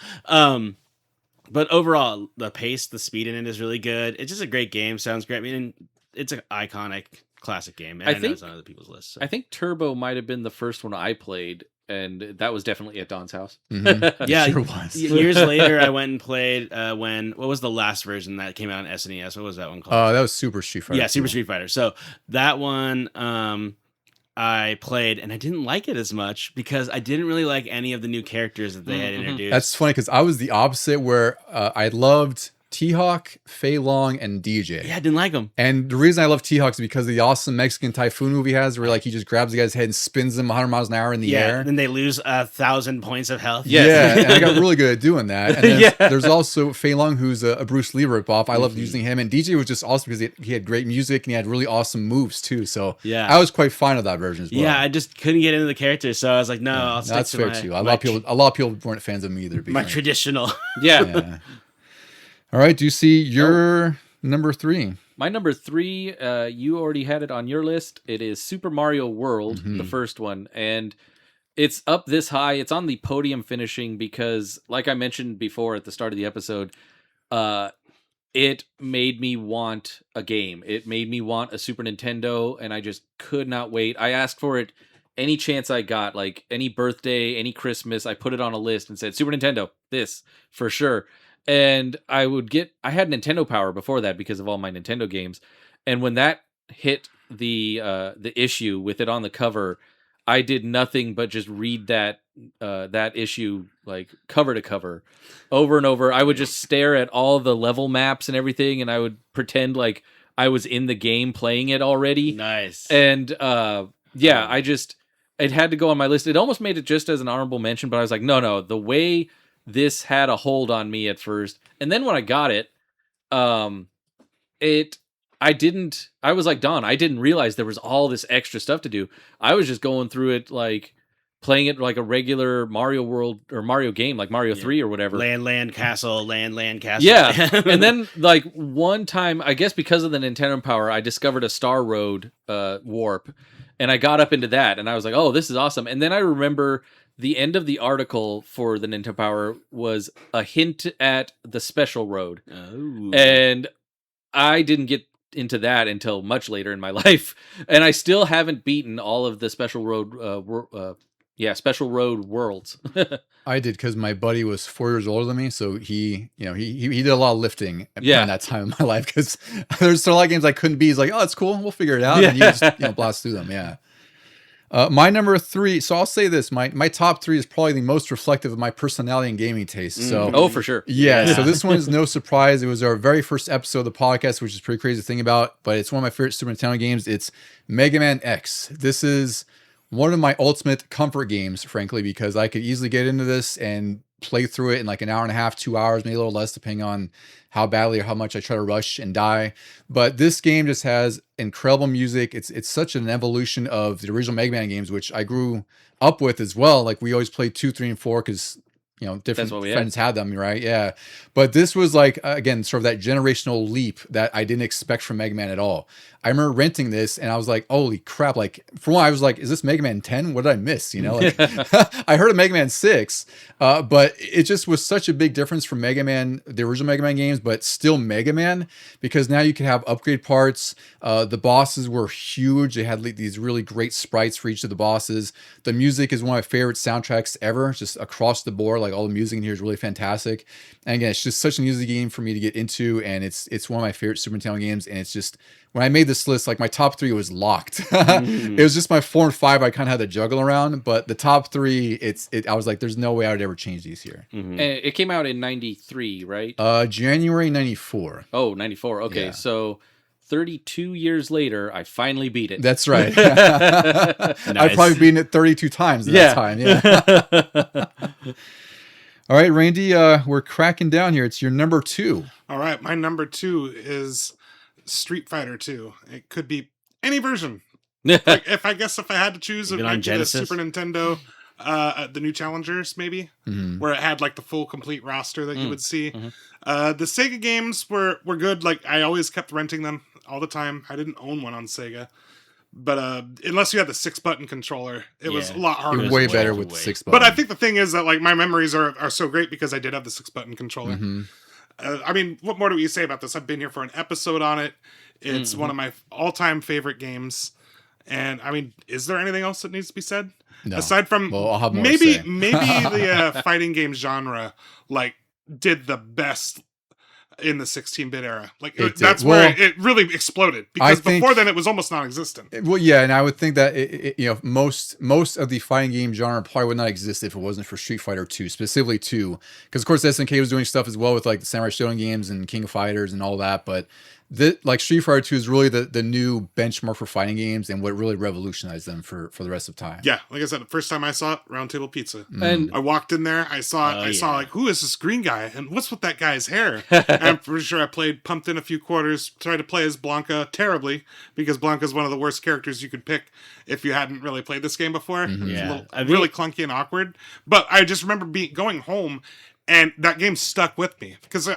But overall, the pace, the speed in it is really good. It's just a great game. Sounds great. I mean, it's an iconic classic game. And I know it's on other people's lists. So. I think Turbo might have been the first one I played, and that was definitely at Don's house. Mhm. Yeah, Sure was. years later, I went and played what was the last version that came out on SNES? What was that one called? That was Super Street Fighter. Yeah, 2. Super Street Fighter. So that one I played, and I didn't like it as much because I didn't really like any of the new characters that they had introduced. That's funny because I was the opposite, where I loved T-Hawk, Fei Long, and DJ. Yeah, I didn't like them. And the reason I love T-Hawk is because of the awesome Mexican Typhoon movie he has, where like he just grabs the guy's head and spins them 100 miles an hour in the air. Then they lose 1,000 points of health. Yeah, and I got really good at doing that. And then Yeah. there's also Fei Long, who's a Bruce Lee ripoff. I loved using him. And DJ was just awesome because he had great music and he had really awesome moves too. So Yeah. I was quite fine with that version as well. Yeah, I just couldn't get into the character, so I was like, no, I'll stick That's to fair my, too. my A lot of people weren't fans of me either. to be my frank. traditional. Yeah. Yeah. All right. Do you see your Number 3. My number 3, you already had it on your list. It is Super Mario World, the first one. And it's up this high. It's on the podium finishing because, like I mentioned before at the start of the episode, it made me want a game. It made me want a Super Nintendo, and I just could not wait. I asked for it any chance I got, like any birthday, any Christmas. I put it on a list and said, Super Nintendo, this, for sure. And I had Nintendo Power before that because of all my Nintendo games. And when that hit the issue with it on the cover, I did nothing but just read that issue like cover to cover over and over. I would just stare at all the level maps and everything, and I would pretend like I was in the game playing it already. Nice. And it had to go on my list. It almost made it just as an honorable mention, but I was like, no, the way this had a hold on me at first. And then when I got it, I was like Don, I didn't realize there was all this extra stuff to do. I was just going through it like playing it like a regular Mario World or Mario game, like Mario 3 or whatever. Land, castle, land, castle. Yeah. And then like one time, I guess because of the Nintendo Power, I discovered a Star Road warp, and I got up into that, and I was like, oh, this is awesome. And then I remember the end of the article for the Nintendo Power was a hint at the Special Road. Oh. And I didn't get into that until much later in my life, and I still haven't beaten all of the Special Road Special Road worlds. I did because my buddy was 4 years older than me, so he did a lot of lifting in that time in my life, because there's a lot of games I couldn't beat. He's like, oh, it's cool, we'll figure it out. And you just blast through them. Yeah. My number 3, so I'll say this, my top 3 is probably the most reflective of my personality and gaming taste. So for sure. Yeah, so this one is no surprise. It was our very first episode of the podcast, which is pretty crazy to think about, but it's one of my favorite Super Nintendo games. It's Mega Man X. This is one of my ultimate comfort games, frankly, because I could easily get into this and play through it in like an hour and a half, 2 hours, maybe a little less, depending on how badly or how much I try to rush and die. But this game just has incredible music. It's such an evolution of the original Mega Man games, which I grew up with as well. Like we always played 2, 3, and 4 because different friends had them, right? Yeah. But this was like, again, sort of that generational leap that I didn't expect from Mega Man at all. I remember renting this and I was like, holy crap. Like, for one, I was like, is this Mega Man 10? What did I miss? I heard of Mega Man 6, but it just was such a big difference from Mega Man, the original Mega Man games, but still Mega Man, because now you can have upgrade parts. The bosses were huge. They had these really great sprites for each of the bosses. The music is one of my favorite soundtracks ever, just across the board. Like all the music in here is really fantastic. And again, it's just such an easy game for me to get into, and it's one of my favorite Super Nintendo games. And it's just, when I made this list, like my top 3 was locked. It was just my 4 and 5 I kind of had to juggle around, but the top 3, I was like, there's no way I would ever change these here. And it came out in 93, right? January 94. Oh, 94. Okay, yeah. So 32 years later, I finally beat it. That's right. Nice. I've probably beaten it 32 times in that time. Yeah. All right, Randy, we're cracking down here. It's your number 2. All right, my number 2 is Street Fighter 2. It could be any version. Like, if I had to choose, it might be the Super Nintendo, the new Challengers, maybe, where it had like the full complete roster that you would see. The Sega games were good. Like, I always kept renting them all the time. I didn't own one on Sega. But unless you had the 6-button controller, it was a lot harder. Way better with the 6-button. But I think the thing is that like my memories are so great because I did have the 6-button controller. I mean, what more do we say about this? I've been here for an episode on it. It's one of my all-time favorite games. And I mean, is there anything else that needs to be said? No. Aside from I'll have more maybe to say. the fighting game genre like did the best in the 16-bit era. Like that's where it really exploded, because before then it was almost non-existent. Well, yeah, and I would think that most of the fighting game genre probably would not exist if it wasn't for Street Fighter 2, specifically 2, because of course SNK was doing stuff as well with like the Samurai Shodown games and King of Fighters and all that, but like Street Fighter 2 is really the new benchmark for fighting games and what really revolutionized them for the rest of time. Yeah, like I said, the first time I saw it, Round Table Pizza. And I walked in there, I saw like, who is this green guy? And what's with that guy's hair? And I'm pretty sure I pumped in a few quarters, tried to play as Blanca terribly, because Blanca's one of the worst characters you could pick if you hadn't really played this game before. It was really clunky and awkward. But I just remember going home, and that game stuck with me, because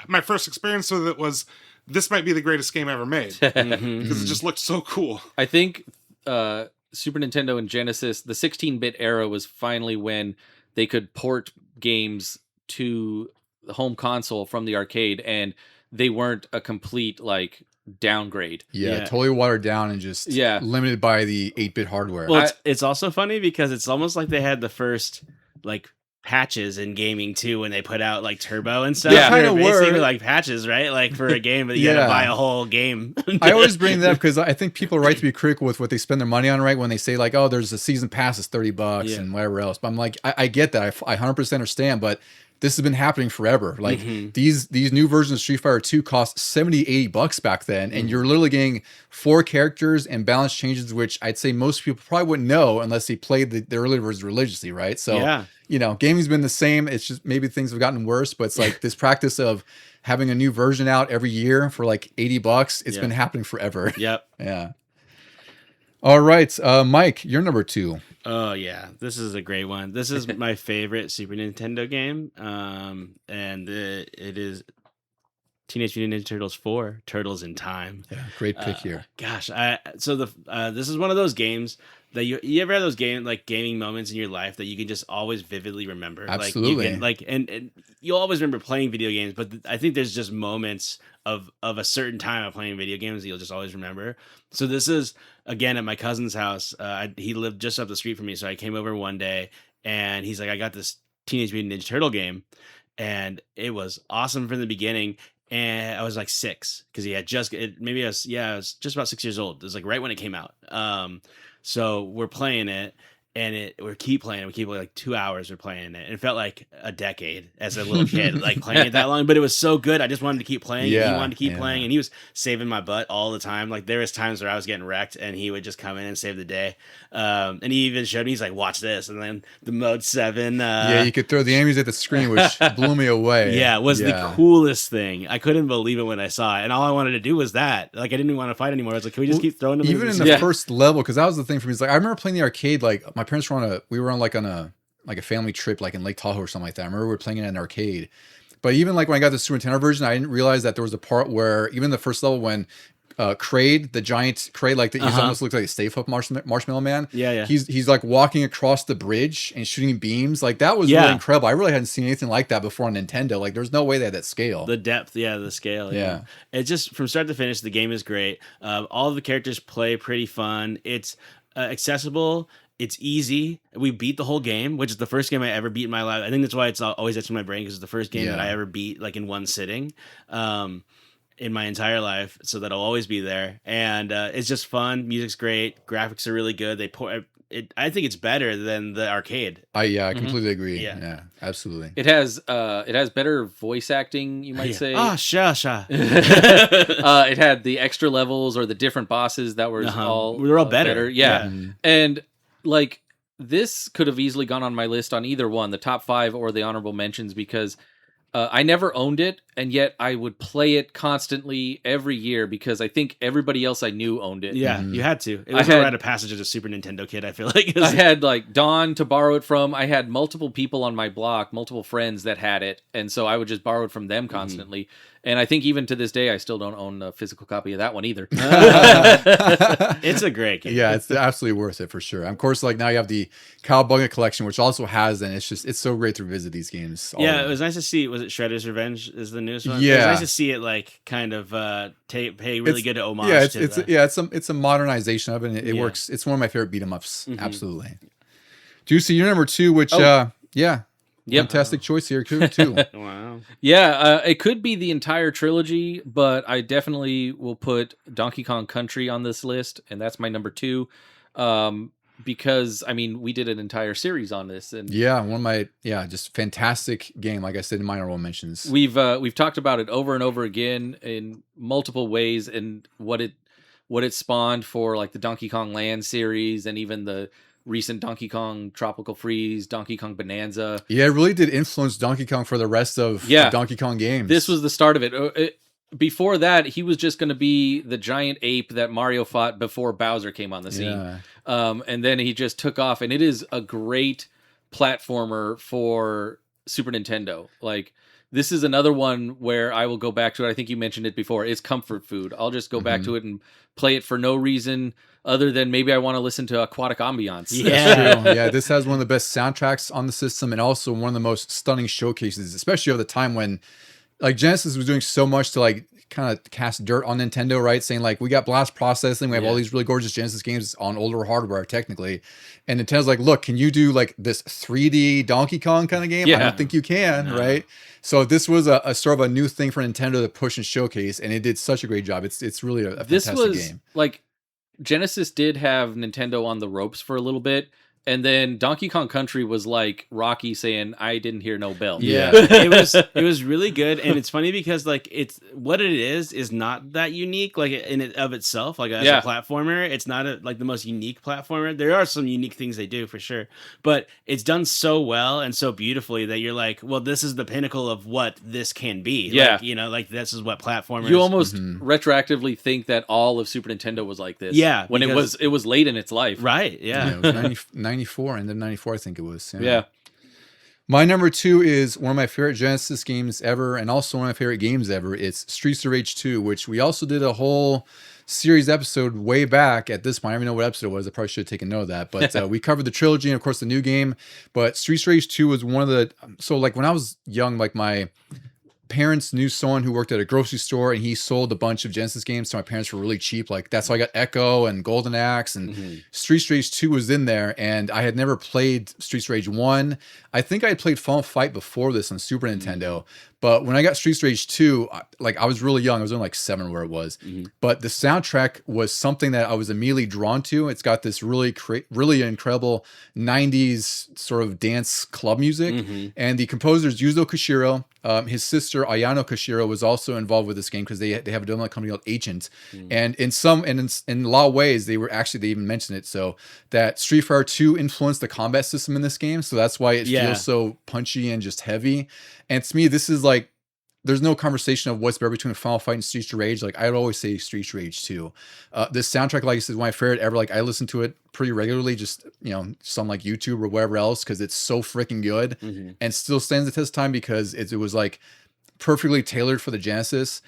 my first experience with it was this might be the greatest game ever made Mhm. because it just looked so cool. I think Super Nintendo and Genesis, the 16-bit era was finally when they could port games to the home console from the arcade, and they weren't a complete like downgrade. Yeah, Yeah. totally watered down and just Yeah. limited by the 8-bit hardware. Well, it's also funny because it's almost like they had the first like patches in gaming too when they put out like Turbo and stuff. Yeah. They're Kinda basically were. like patches, right? Like for a game, but you Yeah. gotta buy a whole game. I always bring that up because I think people are right to be critical with what they spend their money on, right? When they say like, oh, there's a season pass is $30 Yeah. and whatever else. But I'm like, I get that. I 100% understand, but this has been happening forever. Like these new versions of Street Fighter 2 cost $70-$80 back then, and you're literally getting 4 characters and balance changes, which I'd say most people probably wouldn't know unless they played the earlier versions religiously, right? So Yeah. you know, gaming's been the same. It's just maybe things have gotten worse, but it's like this practice of having a new version out every year for like $80. It's Yeah. been happening forever. Yep. Yeah. All right, Mike, you're number 2. Oh yeah, this is a great one. This is my favorite Super Nintendo game, and it is Teenage Mutant Ninja Turtles 4: Turtles in Time. Yeah, great pick here. Gosh, this is one of those games that you ever have those gaming moments in your life that you can just always vividly remember. Absolutely. Like you can, and you'll always remember playing video games, but I think there's just moments of a certain time of playing video games that you'll just always remember. So this is again at my cousin's house. He lived just up the street from me, so I came over one day and he's like, I got this Teenage Mutant Ninja Turtle game, and it was awesome from the beginning. And I was like 6 because he had I was just about 6 years old. It was like right when it came out. So we're playing it, and we keep playing it. We keep like 2 hours we're playing it. And it felt like a decade as a little kid, like playing it that long. But it was so good. I just wanted to keep playing. Yeah, And he wanted to keep yeah. playing, and he was saving my butt all the time. Like there was times where I was getting wrecked, and he would just come in and save the day. And he even showed me, he's like, "Watch this," and then the mode 7. Yeah, you could throw the enemies at the screen, which blew me away. Yeah, it was Yeah. the coolest thing. I couldn't believe it when I saw it, and all I wanted to do was that. Like I didn't even want to fight anymore. I was like, "Can we just keep throwing them?" Even in the first level, because that was the thing for me. It's like I remember playing the arcade. Like my parents were on a family trip, like in Lake Tahoe or something like that. I remember we were playing it in an arcade. But even like when I got the Super Nintendo version, I didn't realize that there was a part where even the first level when Kraid, the giant Kraid, like he almost looks like a Stay Puft Marshmallow Man. Yeah. He's like walking across the bridge and shooting beams. Like that was really incredible. I really hadn't seen anything like that before on Nintendo. Like there's no way they had that scale. The depth, the scale. Yeah. It just from start to finish, the game is great. All of the characters play pretty fun. It's accessible. It's easy. We beat the whole game, which is the first game I ever beat in my life. I think that's why it's always etched in my brain because it's the first game that I ever beat like in one sitting. In my entire life, so that'll always be there, and it's just fun. Music's great, graphics are really good. I think it's better than the arcade. I completely agree. Yeah. Yeah, absolutely. It has better voice acting, you might say. Sha. It had the extra levels or the different bosses that were They're all better. Yeah. And like this could have easily gone on my list on either one, the top 5 or the honorable mentions, because I never owned it, and yet I would play it constantly every year because I think everybody else I knew owned it. Yeah, you had to. It was a rite of passage as a Super Nintendo kid, I feel like. I had like Dawn to borrow it from. I had multiple people on my block, multiple friends that had it, and so I would just borrow it from them constantly. And I think even to this day, I still don't own a physical copy of that one either. It's a great game. Yeah, it's absolutely worth it for sure. And of course, like now you have the Cowabunga collection, which also has, and it's so great to revisit these games. Yeah, it was nice to see. Was it Shredder's Revenge is the newest one? Yeah. It was nice to see it like kind of pay really good homage. It's a modernization of it. And it works. It's one of my favorite beat 'em ups. Absolutely. Juicy, you're number 2, which fantastic choice here too. Wow. Yeah, it could be the entire trilogy, but I definitely will put Donkey Kong Country on this list, and that's my number 2. Because I mean, we did an entire series on this, and one of my just fantastic game. Like I said in my honorable mentions, we've talked about it over and over again in multiple ways, and what it spawned for like the Donkey Kong Land series, and even the recent Donkey Kong Tropical Freeze, Donkey Kong Bonanza. Yeah, it really did influence Donkey Kong for the rest of the Donkey Kong games. This was the start of it. Before that, he was just going to be the giant ape that Mario fought before Bowser came on the scene. And then he just took off, and it is a great platformer for Super Nintendo. Like, this is another one where I will go back to it. I think you mentioned it before. It's comfort food. I'll just go back to it and play it for no reason other than maybe I want to listen to aquatic ambiance. That's true. Yeah, this has one of the best soundtracks on the system and also one of the most stunning showcases, especially over the time when like Genesis was doing so much to like kind of cast dirt on Nintendo, right? Saying like, we got blast processing, we have all these really gorgeous Genesis games on older hardware technically. And Nintendo's like, look, can you do like this 3D Donkey Kong kind of game? I don't think you can, right? So this was a sort of a new thing for Nintendo to push and showcase, and it did such a great job. It's really a fantastic game. Like Genesis did have Nintendo on the ropes for a little bit, and then Donkey Kong Country was like Rocky saying, "I didn't hear no bell." Yeah. it was really good, and it's funny because like it's what it is not that unique like in it of itself. Like as a platformer, it's not like the most unique platformer. There are some unique things they do for sure, but it's done so well and so beautifully that you're like, well, this is the pinnacle of what this can be. Yeah, like, you know, like this is what platformers. You almost retroactively think that all of Super Nintendo was like this. Yeah, when it was late in its life. Right. Yeah. It was 94, and then 94, I think it was. Yeah. My number 2 is one of my favorite Genesis games ever, and also one of my favorite games ever. It's Streets of Rage 2, which we also did a whole series episode way back at this point. I don't even know what episode it was. I probably should have taken note of that. But we covered the trilogy and, of course, the new game. But Streets of Rage 2 was one of the... So, like, when I was young, like, my parents knew someone who worked at a grocery store, and he sold a bunch of Genesis games to my parents for really cheap. Like, that's how I got Echo and Golden Axe, and Streets Rage 2 was in there, and I had never played Streets Rage 1. I think I had played Final Fight before this on Super Nintendo, but when I got Streets Rage 2, like, I was really young. I was only like 7 where it was, but the soundtrack was something that I was immediately drawn to. It's got this really incredible 90s sort of dance club music, and the composer is Yuzo Koshiro. His sister Ayano Koshiro was also involved with this game because they have a development company called Agent, and in a lot of ways they even mentioned it, so that Street Fighter 2 influenced the combat system in this game, so that's why it feels so punchy and just heavy. And to me, this is like, there's no conversation of what's better between Final Fight and Streets of Rage. Like, I'd always say Streets of Rage 2. This soundtrack, like I said, is my favorite ever. Like, I listen to it pretty regularly, just, you know, some like YouTube or whatever else, because it's so freaking good and still stands the test of time because it was like perfectly tailored for the Genesis.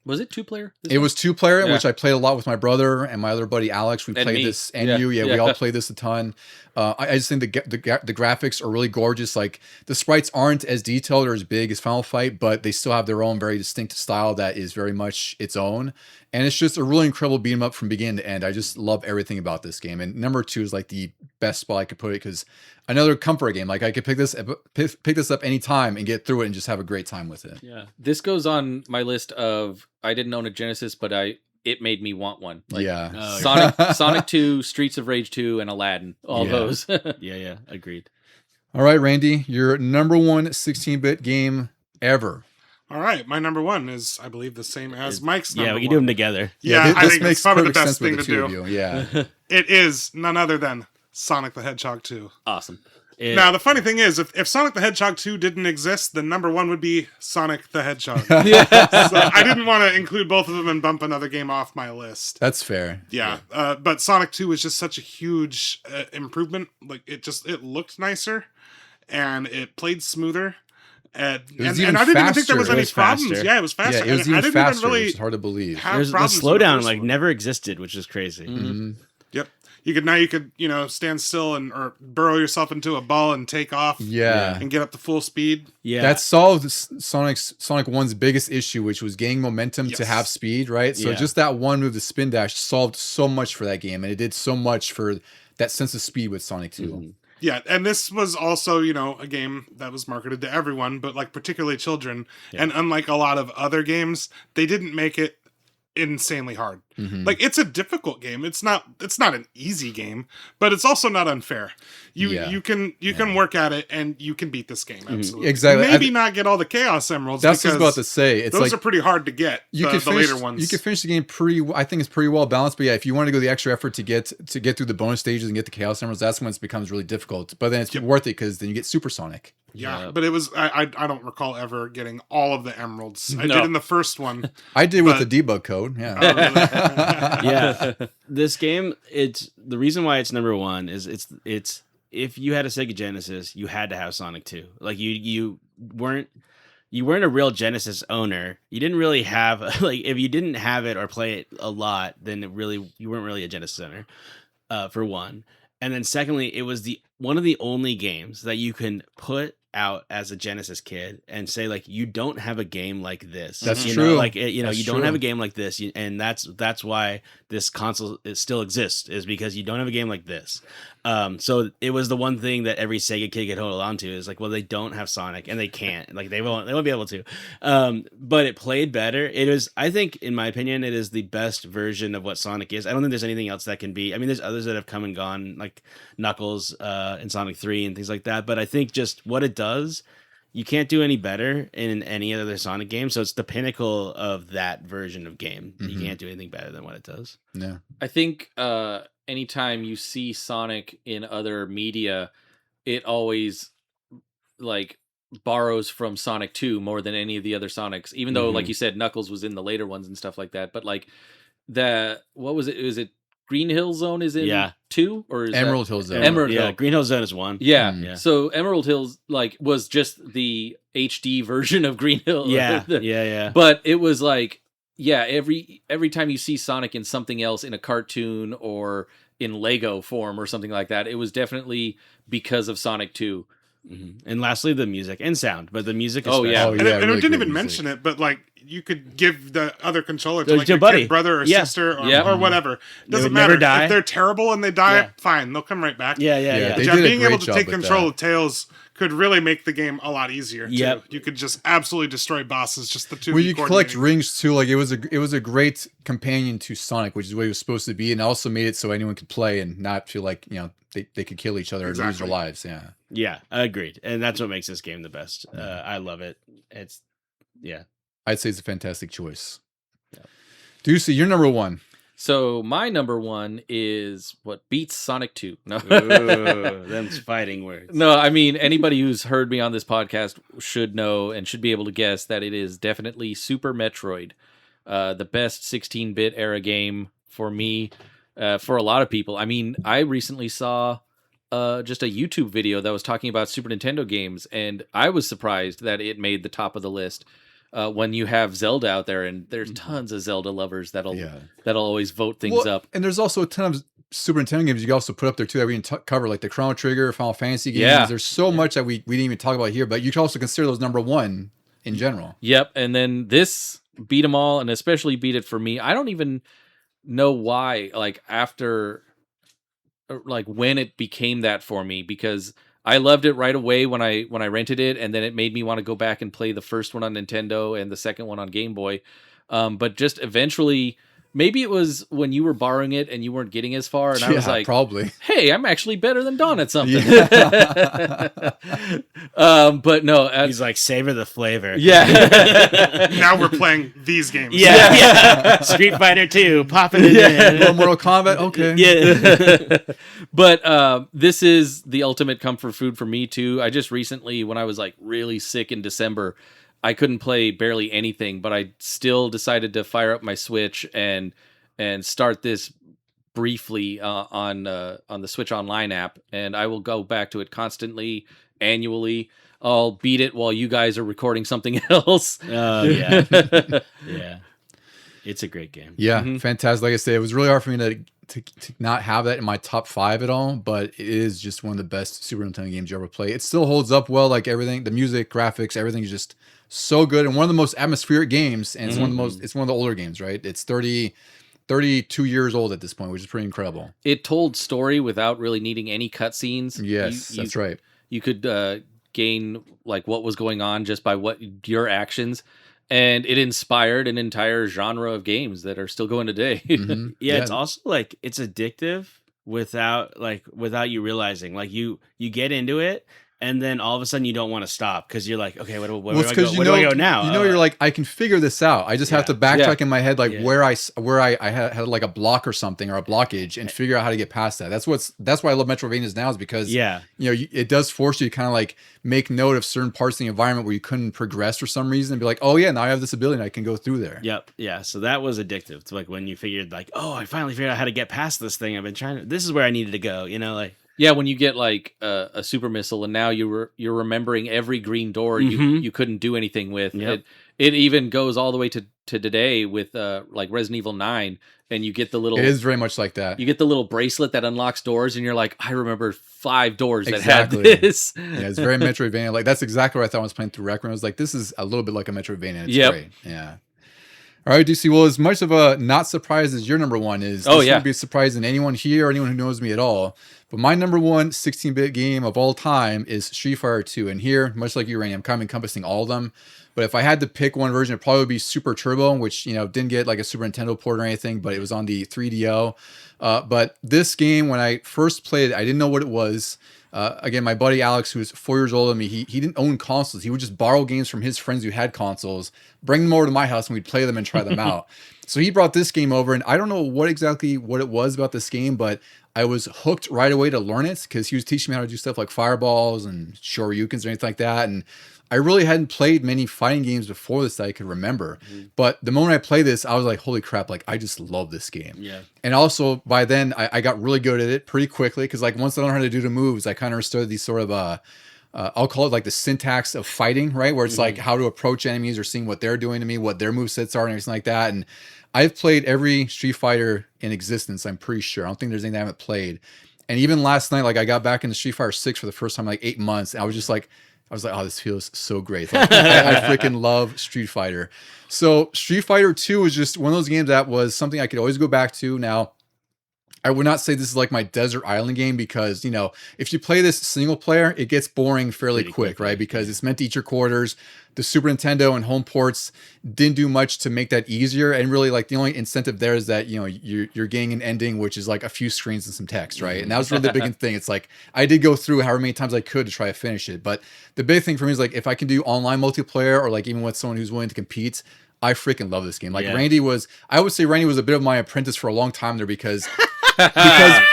Was it 2-player? It was 2-player, which I played a lot with my brother and my other buddy Alex. We played this, and you, we all played this a ton. I just think the graphics are really gorgeous. Like, the sprites aren't as detailed or as big as Final Fight, but they still have their own very distinct style that is very much its own. And it's just a really incredible beat 'em up from beginning to end. I just love everything about this game. And number 2 is like the best spot I could put it, because another comfort game. Like, I could pick this up anytime and get through it and just have a great time with it. Yeah, this goes on my list of, I didn't own a Genesis, but it made me want one. Like, Sonic 2, Streets of Rage 2, and Aladdin. All those. Yeah, agreed. All right, Randy, your number 1 16-bit game ever. All right, my number 1 is, I believe, the same as Mike's number 1. Yeah, we can do them together. Yeah, I think it's probably the best thing to do. Yeah. It is none other than Sonic the Hedgehog 2. Awesome. Now, the funny thing is, if Sonic the Hedgehog 2 didn't exist, then number 1 would be Sonic the Hedgehog. So I didn't want to include both of them and bump another game off my list. That's fair. Yeah. But Sonic 2 was just such a huge improvement. Like, it looked nicer, and it played smoother. And I didn't even think there was any problems. Faster. Yeah, it was faster. Yeah, it was even faster, even really which is hard to believe. The slowdown like never existed, which is crazy. Yep. You could stand still or burrow yourself into a ball and take off. Yeah. And get up to full speed. Yeah. That solved Sonic 1's biggest issue, which was gaining momentum to have speed, right? So just that one move, the spin dash, solved so much for that game, and it did so much for that sense of speed with Sonic 2. Yeah, and this was also, a game that was marketed to everyone, but like particularly children. Yeah. And unlike a lot of other games, they didn't make it insanely hard. Like, it's a difficult game. It's not an easy game, but it's also not unfair. You can work at it and you can beat this game. Absolutely. Exactly. Maybe not get all the Chaos Emeralds. That's what I was about to say. It's those are pretty hard to get. The later ones. You could finish the game I think it's pretty well balanced. But yeah, if you want to go the extra effort to get through the bonus stages and get the Chaos Emeralds, that's when it becomes really difficult. But then it's worth it because then you get Super Sonic. Yeah, but it was I don't recall ever getting all of the emeralds. I did in the first one. I did with the debug code. Yeah. Oh, really? Yeah. This game, it's the reason why it's number 1 is it's if you had a Sega Genesis, you had to have Sonic 2. Like, you weren't you weren't a real Genesis owner. You didn't really have like if you didn't have it or play it a lot, then you weren't really a Genesis owner. For one, and then secondly, it was one of the only games that you can put out as a Genesis kid and say like you don't have a game like this. That's you true. Know, like you know That's you don't true. have a game like this, and that's why this console still exists is because you don't have a game like this. So it was the one thing that every Sega kid could hold on to is like, well, they don't have Sonic and they can't, like they won't be able to. But it played better. It is, I think, in my opinion, it is the best version of what Sonic is. I don't think there's anything else that can be. I mean, there's others that have come and gone, like Knuckles and Sonic 3 and things like that. But I think just what it does, you can't do any better in any other Sonic game. So it's the pinnacle of that version of game. You can't do anything better than what it does. Yeah. I think anytime you see Sonic in other media, it always like borrows from Sonic 2 more than any of the other Sonics, even though like you said Knuckles was in the later ones and stuff like that. But like what was it? Was it Green Hill Zone is in 2 or is Emerald Hill Zone? Emerald Yeah, Hill. Green Hill Zone is 1. Yeah. Yeah. So Emerald Hills like was just the HD version of Green Hill. Yeah. But it was like, yeah, every time you see Sonic in something else, in a cartoon or in Lego form or something like that, it was definitely because of Sonic 2. And lastly, the music and sound, but the music. Oh, yeah. Oh, And, yeah, and really we didn't great even music. mention it, but like you could give the other controller to To like a your buddy. kid brother or Yeah. sister or, Yep. or whatever. Doesn't would matter never die. if they're terrible and they die. Yeah. Fine, they'll come right back. Yeah. They But did yeah, a being great able to job take with control that. of Tails could really make the game a lot easier. Too. Yep. You could just absolutely destroy bosses. Just the two. Well, you could collect coordinating. rings too. Like it was a great companion to Sonic, which is what it was supposed to be, and also made it so anyone could play and not feel like they could kill each other or lose Exactly. their lives. Yeah. Yeah, agreed. And that's what makes this game the best. I love it. It's I'd say it's a fantastic choice. Ducey, you're number 1. So my number 1 is what beats Sonic 2. No. Ooh, them's fighting words. No, I mean, anybody who's heard me on this podcast should know and should be able to guess that it is definitely Super Metroid, the best 16-bit era game for me, for a lot of people. I mean, I recently saw just a YouTube video that was talking about Super Nintendo games, and I was surprised that it made the top of the list. When you have Zelda out there, and there's tons of Zelda lovers that'll always vote things up. And there's also a ton of Super Nintendo games you can also put up there too that we didn't cover, like the Chrono Trigger, Final Fantasy games. Yeah. There's so much that we didn't even talk about here, but you can also consider those number 1 in general. Yep, and then this beat them all, and especially beat it for me. I don't even know why, like after, like when it became that for me, because I loved it right away when I rented it, and then it made me want to go back and play the first one on Nintendo and the second one on Game Boy. But just eventually, maybe it was when you were borrowing it and you weren't getting as far, and I was like, probably. hey, I'm actually better than Don at something. Yeah. But no, He's like, savor the flavor. yeah. Now we're playing these games. Yeah. Street Fighter 2, popping it in. Little Mortal Kombat, okay. Yeah. But this is the ultimate comfort food for me too. I just recently, when I was like really sick in December, I couldn't play barely anything, but I still decided to fire up my Switch and start this briefly on the Switch Online app, and I will go back to it constantly, annually. I'll beat it while you guys are recording something else. Oh, yeah. Yeah. It's a great game. Yeah, fantastic. Like I said, it was really hard for me to not have that in my top 5 at all, but it is just one of the best Super Nintendo games you ever play. It still holds up well, like everything, the music, graphics, everything is just so good, and one of the most atmospheric games, and it's one of the older games, right? It's 32 years old at this point, which is pretty incredible. It told story without really needing any cutscenes. Yes, that's right. You could gain like what was going on just by your actions. And it inspired an entire genre of games that are still going today. Mhm. Yeah, it's also like it's addictive without you realizing. Like you get into it, and then all of a sudden you don't want to stop because you're like, okay, where do I go now? You know, you're like, I can figure this out. I just have to backtrack in my head, like where I had like a block or something or a blockage, and figure out how to get past that. That's why I love Metroidvanias now, is because it does force you to kind of like make note of certain parts of the environment where you couldn't progress for some reason, and be like, oh yeah, now I have this ability and I can go through there. Yep. Yeah. So that was addictive. To like when you figured like, oh, I finally figured out how to get past this thing. I've been trying to. This is where I needed to go. You know, like. Yeah, when you get like a super missile, and now you're remembering every green door you couldn't do anything with. Yep. It even goes all the way to today with like Resident Evil 9, and you get the little It is very much like that. you get the little bracelet that unlocks doors, and you're like, I remember 5 doors that Exactly. had this. Yeah, it's very Metroidvania. Like that's exactly what I thought when I was playing through Rec Room. I was like, this is a little bit like a Metroidvania. It's great. Yeah. All right, DC. Well, as much of a not surprise as your number one is, this wouldn't be surprising to anyone here or anyone who knows me at all. But my number one 16-bit game of all time is Street Fighter 2. And here, much like you, Rainy, I'm kind of encompassing all of them. But if I had to pick one version, it probably would be Super Turbo, which didn't get like a Super Nintendo port or anything, but it was on the 3DO. But this game, when I first played it, I didn't know what it was. Again, my buddy Alex, who's 4 years older than me, he didn't own consoles. He would just borrow games from his friends who had consoles, bring them over to my house, and we'd play them and try them out. So he brought this game over, and I don't know what it was about this game, but I was hooked right away to learn it because he was teaching me how to do stuff like fireballs and shoryukens or anything like that. And I really hadn't played many fighting games before this that I could remember. But the moment I played this, I was like, holy crap, like I just love this game. Yeah. And also by then I got really good at it pretty quickly because like once I learned how to do the moves, I kind of understood these sort of I'll call it like the syntax of fighting, right? Where it's like how to approach enemies or seeing what they're doing to me, what their movesets are and everything like that. And I've played every Street Fighter in existence, I'm pretty sure. I don't think there's anything I haven't played. And even last night, like I got back into Street Fighter 6 for the first time in like 8 months. And I was like, oh, this feels so great. Like, I freaking love Street Fighter. So Street Fighter 2 was just one of those games that was something I could always go back to. Now, I would not say this is like my desert island game because, if you play this single player, it gets boring fairly quick, right? Because it's meant to eat your quarters. The Super Nintendo and home ports didn't do much to make that easier. And really like the only incentive there is that, you're getting an ending, which is like a few screens and some text, right? And that was really the big thing. It's like, I did go through however many times I could to try to finish it. But the big thing for me is like, if I can do online multiplayer or like even with someone who's willing to compete, I freaking love this game. Like Randy I would say Randy was a bit of my apprentice for a long time there because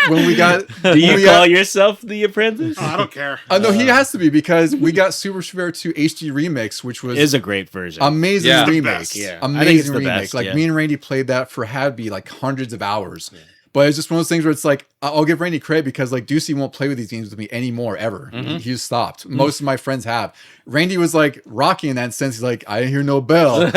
when we got... Do you call yourself the apprentice? Oh, I don't care. No, he has to be because we got Super Sphere 2 HD Remix, which was... is a great version. Amazing remake. Yeah. Amazing remake. Best, like me and Randy played that for had to be like hundreds of hours. Yeah. But it's just one of those things where it's like, I'll give Randy credit because like Ducey won't play with these games with me anymore, ever. He's stopped. Most of my friends have. Randy was like Rocky in that sense. He's like, I hear no bell.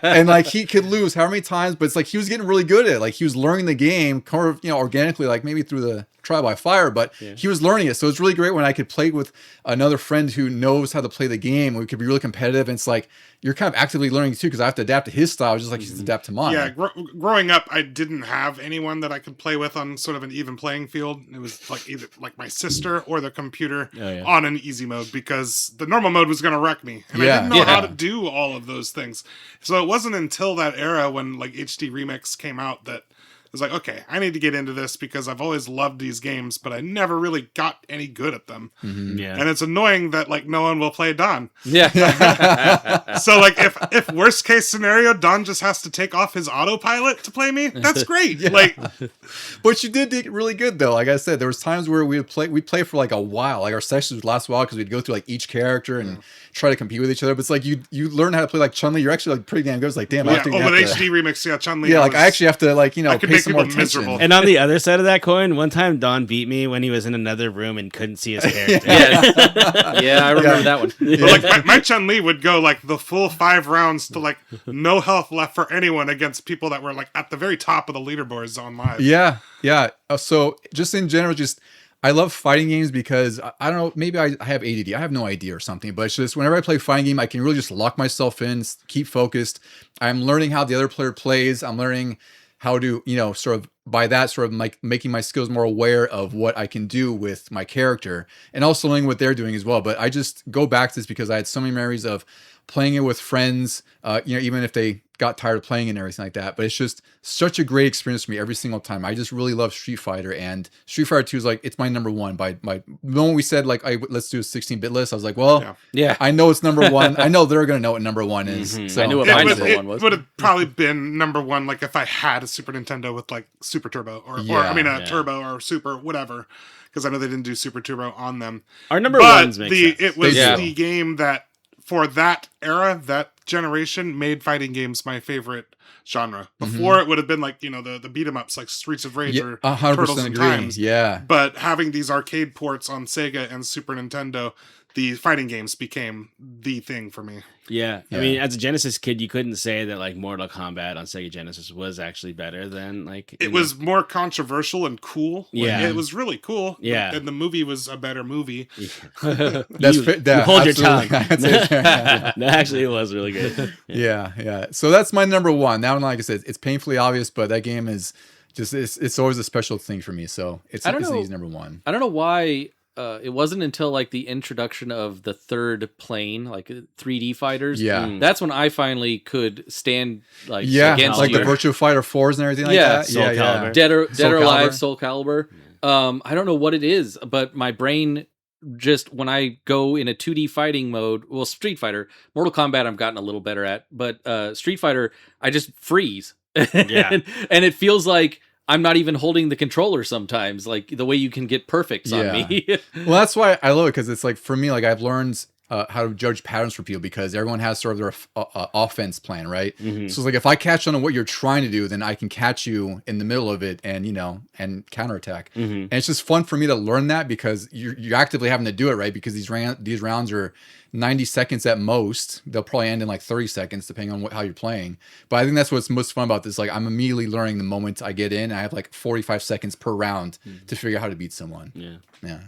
And like he could lose how many times, but it's like he was getting really good at it. Like he was learning the game kind of, organically, like maybe through the trial by fire, but he was learning it. So it's really great when I could play with another friend who knows how to play the game. We could be really competitive. And it's like, you're kind of actively learning too, because I have to adapt to his style just like he's to adapt to mine. Yeah, growing up, I didn't have anyone that I could play with on sort of an even playing field. It was like either like my sister or the computer on an easy mode because the normal mode was going to wreck me. And I didn't know how to do all of those things. So it wasn't until that era when like HD Remix came out that I was like, okay, I need to get into this because I've always loved these games, but I never really got any good at them. Yeah. And it's annoying that like no one will play Don. Yeah. So like if worst case scenario, Don just has to take off his autopilot to play me, that's great. Like, but you did really good though. Like I said, there was times where we'd play for like a while. Like our sessions would last a while because we'd go through like each character and try to compete with each other. But it's like you learn how to play like Chun-Li. You're actually like pretty damn good. It's like, damn, I have to with HD Remix, Chun-Li. Yeah, like I actually have to like, I could pay make some more people attention. miserable. And on the other side of that coin, one time Don beat me when he was in another room and couldn't see his character. Yeah, I remember that one. But like my Chun-Li would go like the full 5 rounds to like no health left for anyone against people that were like at the very top of the leaderboards on live. Yeah. So just in general, I love fighting games because I don't know, maybe I have ADD. I have no idea or something, but it's just whenever I play a fighting game, I can really just lock myself in, keep focused. I'm learning how the other player plays. I'm learning how to, sort of by that sort of like making my skills more aware of what I can do with my character and also learning what they're doing as well. But I just go back to this because I had so many memories of playing it with friends, even if they got tired of playing it and everything like that. But it's just such a great experience for me every single time. I just really love Street Fighter, and Street Fighter 2 is like, it's my number one. By the moment we said like, let's do a 16-bit list, I was like, well, yeah, I know it's number one. I know they're going to know what number one is. So I knew what my number one was. It would have probably been number one, like if I had a Super Nintendo with like Super Turbo or Turbo or Super, whatever. Because I know they didn't do Super Turbo on them. Our number ones make sense. It was the game that, for that era, that generation made fighting games my favorite genre. Before it would have been like, the beat 'em ups like Streets of Rage or 100% Turtles in agree. Times. Yeah. But having these arcade ports on Sega and Super Nintendo, the fighting games became the thing for me. Yeah. Yeah. I mean, as a Genesis kid, you couldn't say that like Mortal Kombat on Sega Genesis was actually better than like It was more controversial and cool. Yeah. It was really cool. Yeah. And the movie was a better movie. That's you, fit. you hold your absolutely. tongue. That's it. No, actually, it was really good. Yeah. So that's my number one. That one, like I said, it's painfully obvious, but that game is just it's always a special thing for me. So it's I don't know. easy number one. I don't know why it wasn't until like the introduction of the third plane, like 3D fighters. Yeah. That's when I finally could stand like Yeah, against like you. the Virtua Fighter 4s and everything like Yeah, that. Soul Calibur. Dead or Soul Alive, Calibur. Soul Calibur. I don't know what it is, but my brain just when I go in a 2D fighting mode, well, Street Fighter, Mortal Kombat, I've gotten a little better at, but Street Fighter, I just freeze. Yeah. and it feels like I'm not even holding the controller sometimes, like the way you can get perfects on me. Well, that's why I love it, because it's like for me, like I've learned how to judge patterns for people, because everyone has sort of their offense plan, right? So it's like if I catch on to what you're trying to do, then I can catch you in the middle of it and and counterattack. And it's just fun for me to learn that, because you're actively having to do it, right? Because these rounds are 90 seconds at most. They'll probably end in like 30 seconds depending on how you're playing. But I think that's what's most fun about this. Like I'm immediately learning the moment I get in. I have like 45 seconds per round to figure out how to beat someone. Yeah.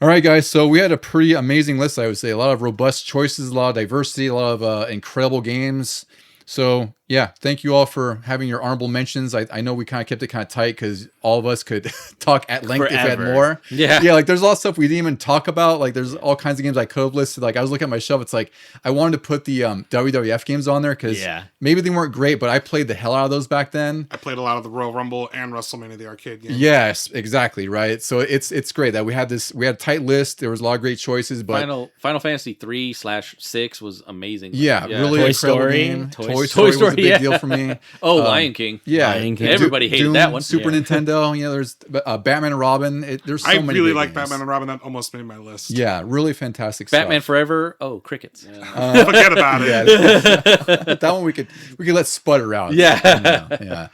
All right, guys. So we had a pretty amazing list, I would say. A lot of robust choices, a lot of diversity, a lot of incredible games. So yeah, thank you all for having your honorable mentions. I know we kind of kept it kind of tight because all of us could talk at length if we had Forever. more. Yeah. Like there's a lot of stuff we didn't even talk about. Like there's all kinds of games I could have listed. Like I was looking at my shelf. It's like I wanted to put the WWF games on there because maybe they weren't great, but I played the hell out of those back then. I played a lot of the Royal Rumble and WrestleMania, the arcade game. Yes, exactly. Right. So it's great that we had a tight list. There was a lot of great choices, but Final Fantasy 3/6 was amazing. yeah, really Toy incredible Story. game. Toy Toy Story, Story was a big yeah. deal for me. Oh, Lion King. Yeah, Lion King. Everybody hated that one. Super Yeah. Nintendo. There's Batman and Robin. There's so I many. really great like games. Batman and Robin. That almost made my list. Yeah, really fantastic Batman stuff. Forever. Oh, crickets. Forget about it. Yeah, that one we could let sputter out. Yeah. Yeah.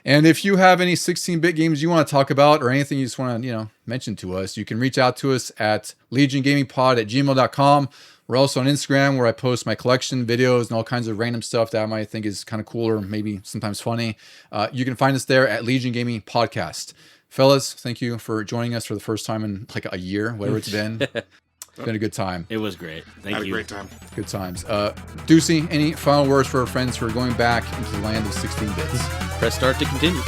And if you have any 16-bit games you want to talk about or anything you just want to, mention to us, you can reach out to us at LegionGamingPod@gmail.com. We're also on Instagram, where I post my collection videos and all kinds of random stuff that I might think is kind of cool or maybe sometimes funny. You can find us there at Legion Gaming Podcast. Fellas, thank you for joining us for the first time in like a year, whatever it's been. It's been a good time. It was great. Thank Had a you. great time. Good times. Ducey, any final words for our friends who are going back into the land of 16 bits? Press start to continue.